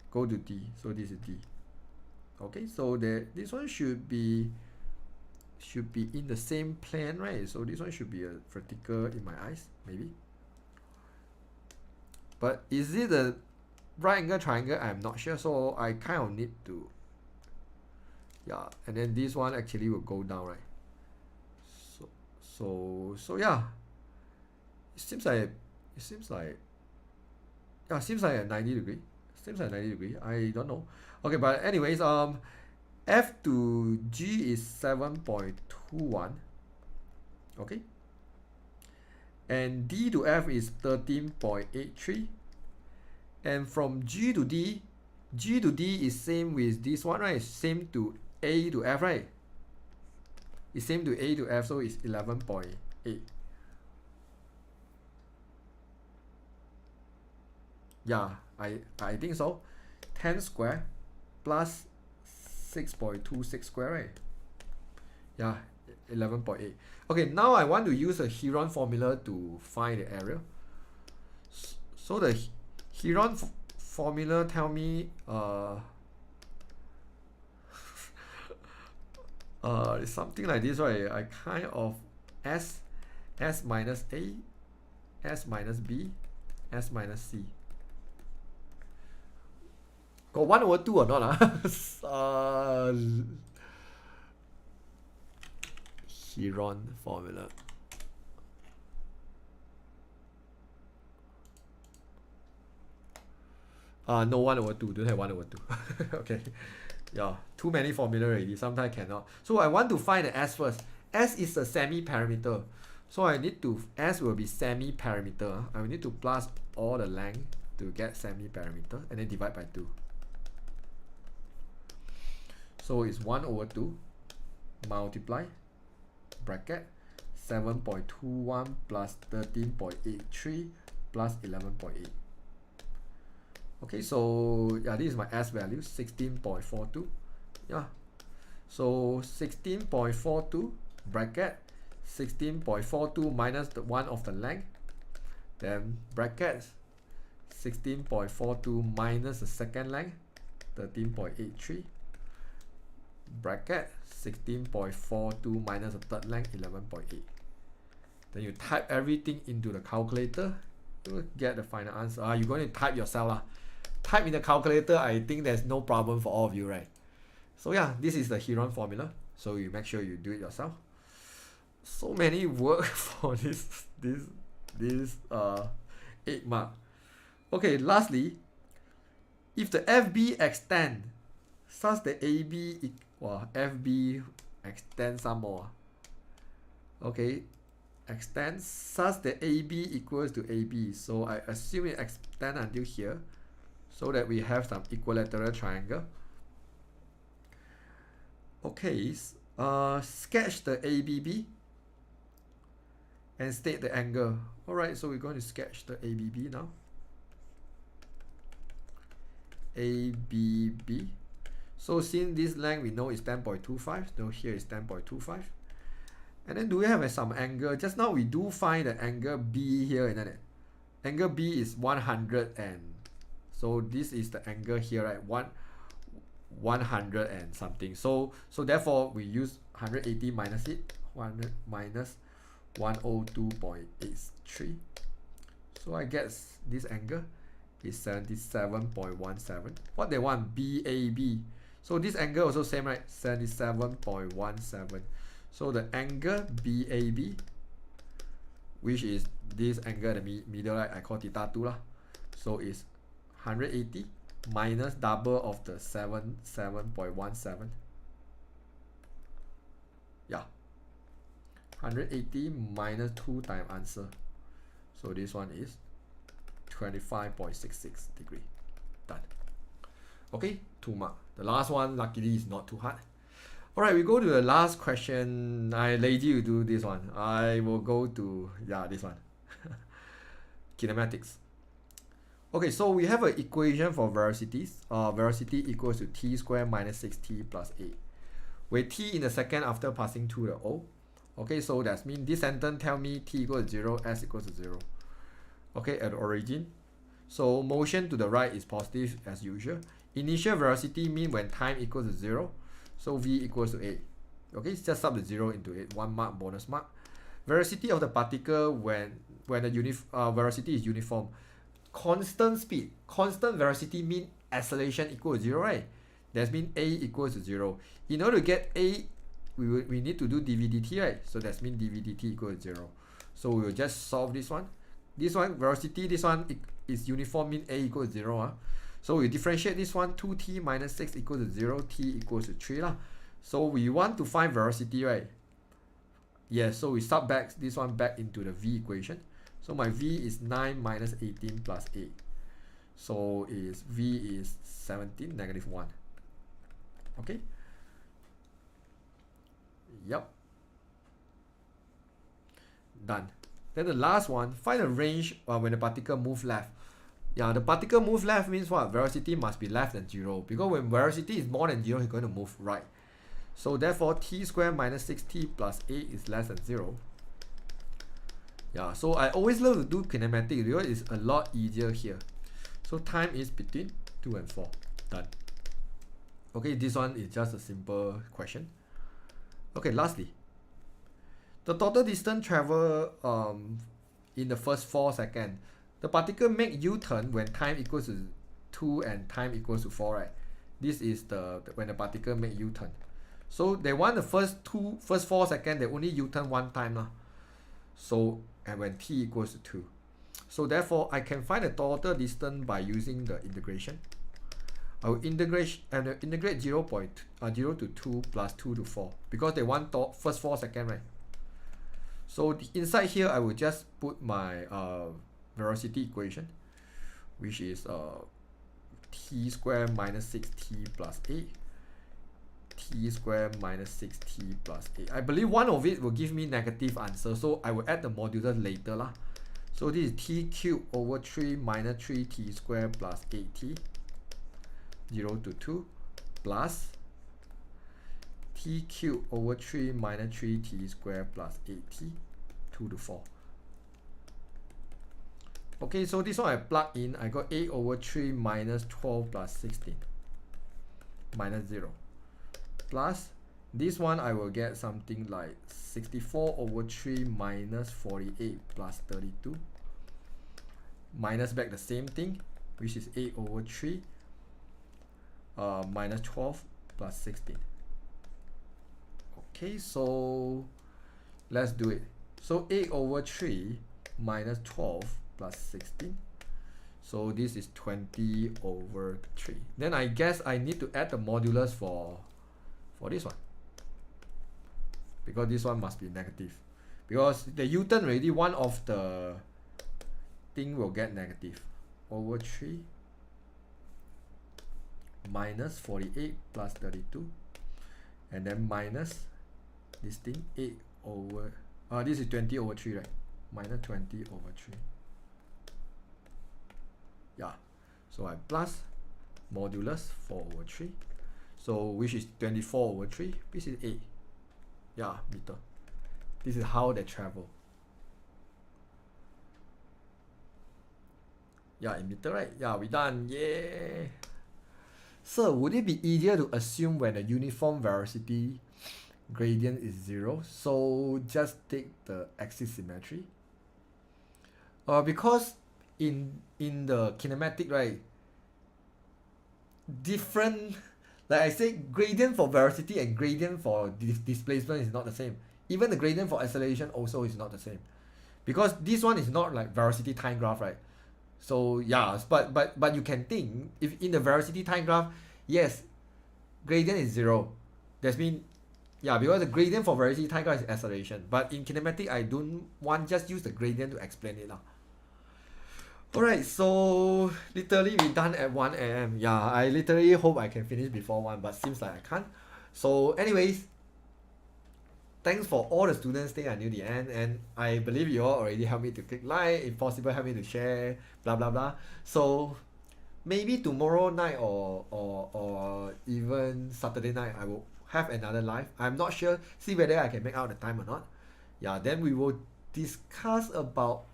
Speaker 1: Go to D, so this is D. Okay, so this one should be in the same plane, right? So this one should be a vertical in my eyes, maybe. But is it a right angle triangle? I'm not sure, so I kind of need to, yeah. And then this one actually will go down, right? So yeah. It seems like yeah, seems like a 90 degree. Seems like 90 degree. I don't know. Okay, but anyways, F to G is 7.21. Okay. And D to F is 13.83. And from G to D is same with this one, right? Same to A to F, right? It's same to A to F, so it's 11.8. Yeah, I think so. 10 square plus 6.26 square, right? Yeah, 11.8. Okay, now I want to use a Heron formula to find the area. So the Heron formula tell me it's something like this, right? I kind of S minus A, S minus B, S minus C. Got 1 over 2 or not? Heron formula. No 1 over 2. Don't have 1 over 2. Okay. Yeah, too many formula already. Sometimes cannot. So I want to find the S first. S is a semi-parameter. So I need to, S will be semi-parameter. I will need to plus all the length to get semi-parameter and then divide by 2. So it's 1 over 2 multiply bracket 7.21 plus 13.83 plus 11.8. Okay, so yeah, this is my S value, 16.42. Yeah, so 16.42 bracket 16.42 minus the 1 of the length, then bracket 16.42 minus the second length, 13.83 bracket 16.42 minus the third length, 11.8. Then you type everything into the calculator, you will get the final answer. You're going to type yourself. Type in the calculator. I think there's no problem for all of you, right? So yeah, this is the Heron formula. So you make sure you do it yourself. So many work for this 8 mark. Okay, lastly, if the FB extend such that AB FB extend some more. Okay, extend such that AB equals to AB. So I assume it extend until here, so that we have some equilateral triangle. Okay, sketch the ABB and state the angle. Alright, so we're going to sketch the ABB now. ABB. So since this length we know is 10.25, so here is 10.25. And then do we have some angle? Just now we do find the angle B here, and then angle B is 100, and so this is the angle here, right? 100 and something. So therefore we use 180 minus it, 100 minus 102.83. So I guess this angle is 77.17. What they want? BAB. So this angle also same, right? 77.17. So the angle BAB, which is this angle in the middle, right? I call theta 2 lah. So it's 180 minus double of the 7.17. Yeah. 180 minus 2 times answer. So this one is 25.66 degree. Done. Okay, 2 mark. The last one, luckily, is not too hard. Alright, we go to the last question. I lazy to do this one. I will go to, yeah, this one. Kinematics. Okay, so we have an equation for velocities. Velocity equals to t squared minus 6t plus 8. With t in the second after passing through the O. Okay, so that means this sentence tell me t equals to 0, s equals to 0. Okay, at the origin. So motion to the right is positive as usual. Initial velocity mean when time equals to 0. So V equals to A. Okay, just sub the 0 into it. 1 mark, bonus mark. Velocity of the particle when the velocity is uniform. Constant speed, constant velocity mean acceleration equals to 0, right? That means A equals to 0. In order to get A, we need to do dv dt, right? So that means dv dt equals to 0. So we will just solve this one. This one, velocity, this one is uniform, mean A equals to 0. So we differentiate this one, 2t minus 6 equals to 0, t equals to 3 lah. So we want to find velocity, right? Yes, so we sub back this one back into the V equation. So my V is 9 minus 18 plus 8. So V is 17, negative 1. Okay? Yep. Done. Then the last one, find the range when the particle moves left. Yeah, the particle move left means what? Velocity must be less than 0. Because when velocity is more than 0, it's going to move right. So therefore, t squared minus 6t plus 8 is less than 0. Yeah, so I always love to do kinematic because it's a lot easier here. So time is between 2 and 4. Done. Okay, this one is just a simple question. Okay, lastly, the total distance traveled in the first 4 seconds. The particle make U-turn when time equals to 2 and time equals to 4, right? This is when the particle make U-turn. So they want the first 4 seconds, they only U-turn one time lah. So, and when t equals to 2. So therefore, I can find the total distance by using the integration. I will integrate 0 to 2 plus 2 to 4 because they want first 4 seconds, right? So inside here, I will just put my velocity equation, which is t squared minus 6t plus 8. T squared minus 6t plus 8. I believe one of it will give me negative answer, so I will add the modulus later lah. So this is t cubed over 3 minus 3t squared plus 8t, 0 to 2, plus t cubed over 3 minus 3t squared plus 8t, 2 to 4. Okay, so this one I plug in, I got 8 over 3 minus 12 plus 16, minus 0. Plus, this one I will get something like 64 over 3 minus 48 plus 32. Minus back the same thing, which is 8 over 3 minus 12 plus 16. Okay, so let's do it. So 8 over 3 minus 12 plus 16. So this is 20 over 3. Then I guess I need to add the modulus for this one, because this one must be negative, because the U-turn already, one of the thing will get negative. Over 3 minus 48 plus 32, and then minus this thing 8 over this is 20 over 3, right? Minus 20 over 3. Yeah, so I plus modulus 4 over 3. So which is 24 over 3, this is 8. Yeah, meter. This is how they travel. Yeah, in meter, right? Yeah, we done. Yeah. So would it be easier to assume when the uniform velocity gradient is 0? So just take the axis symmetry. Because in the kinematic, right, different, like I said, gradient for velocity and gradient for displacement is not the same. Even the gradient for acceleration also is not the same, because this one is not like velocity time graph, right? So yeah, but you can think, if in the velocity time graph, yes, gradient is 0. That means, yeah, because the gradient for velocity time graph is acceleration. But in kinematic, I don't want just use the gradient to explain it now. Alright, so literally we done at 1 AM. Yeah, I literally hope I can finish before 1, but seems like I can't. So anyways, thanks for all the students staying until the end, and I believe you all already helped me to click like, if possible help me to share, blah blah blah. So maybe tomorrow night or even Saturday night I will have another live. I'm not sure, see whether I can make out the time or not. Yeah, then we will discuss about,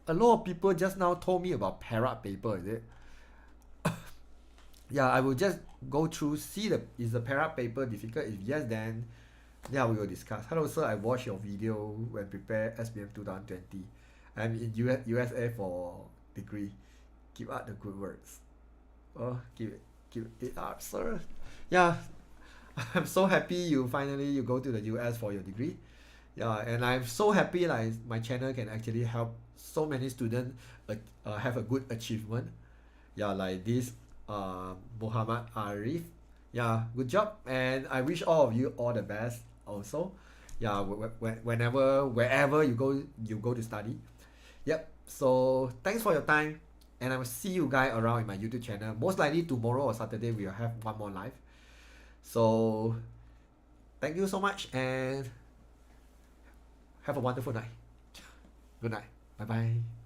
Speaker 1: a lot of people just now told me about Perak paper, is it? yeah, I will just go through, see the is the para paper difficult. If yes, then yeah, we will discuss. Hello, sir. I watched your video when prepare SPM 2020. I'm in USA for degree. Keep up the good works. Oh, keep it up, sir. Yeah, I'm so happy you go to the US for your degree. Yeah, and I'm so happy like my channel can actually help so many students have a good achievement. Yeah, like this Muhammad Arif. Yeah, good job, and I wish all of you all the best also. Yeah, whenever wherever you go to study. Yep. So thanks for your time, and I will see you guys around in my YouTube channel. Most likely tomorrow or Saturday we'll have one more live. So thank you so much, and have a wonderful night. Good night. Bye bye.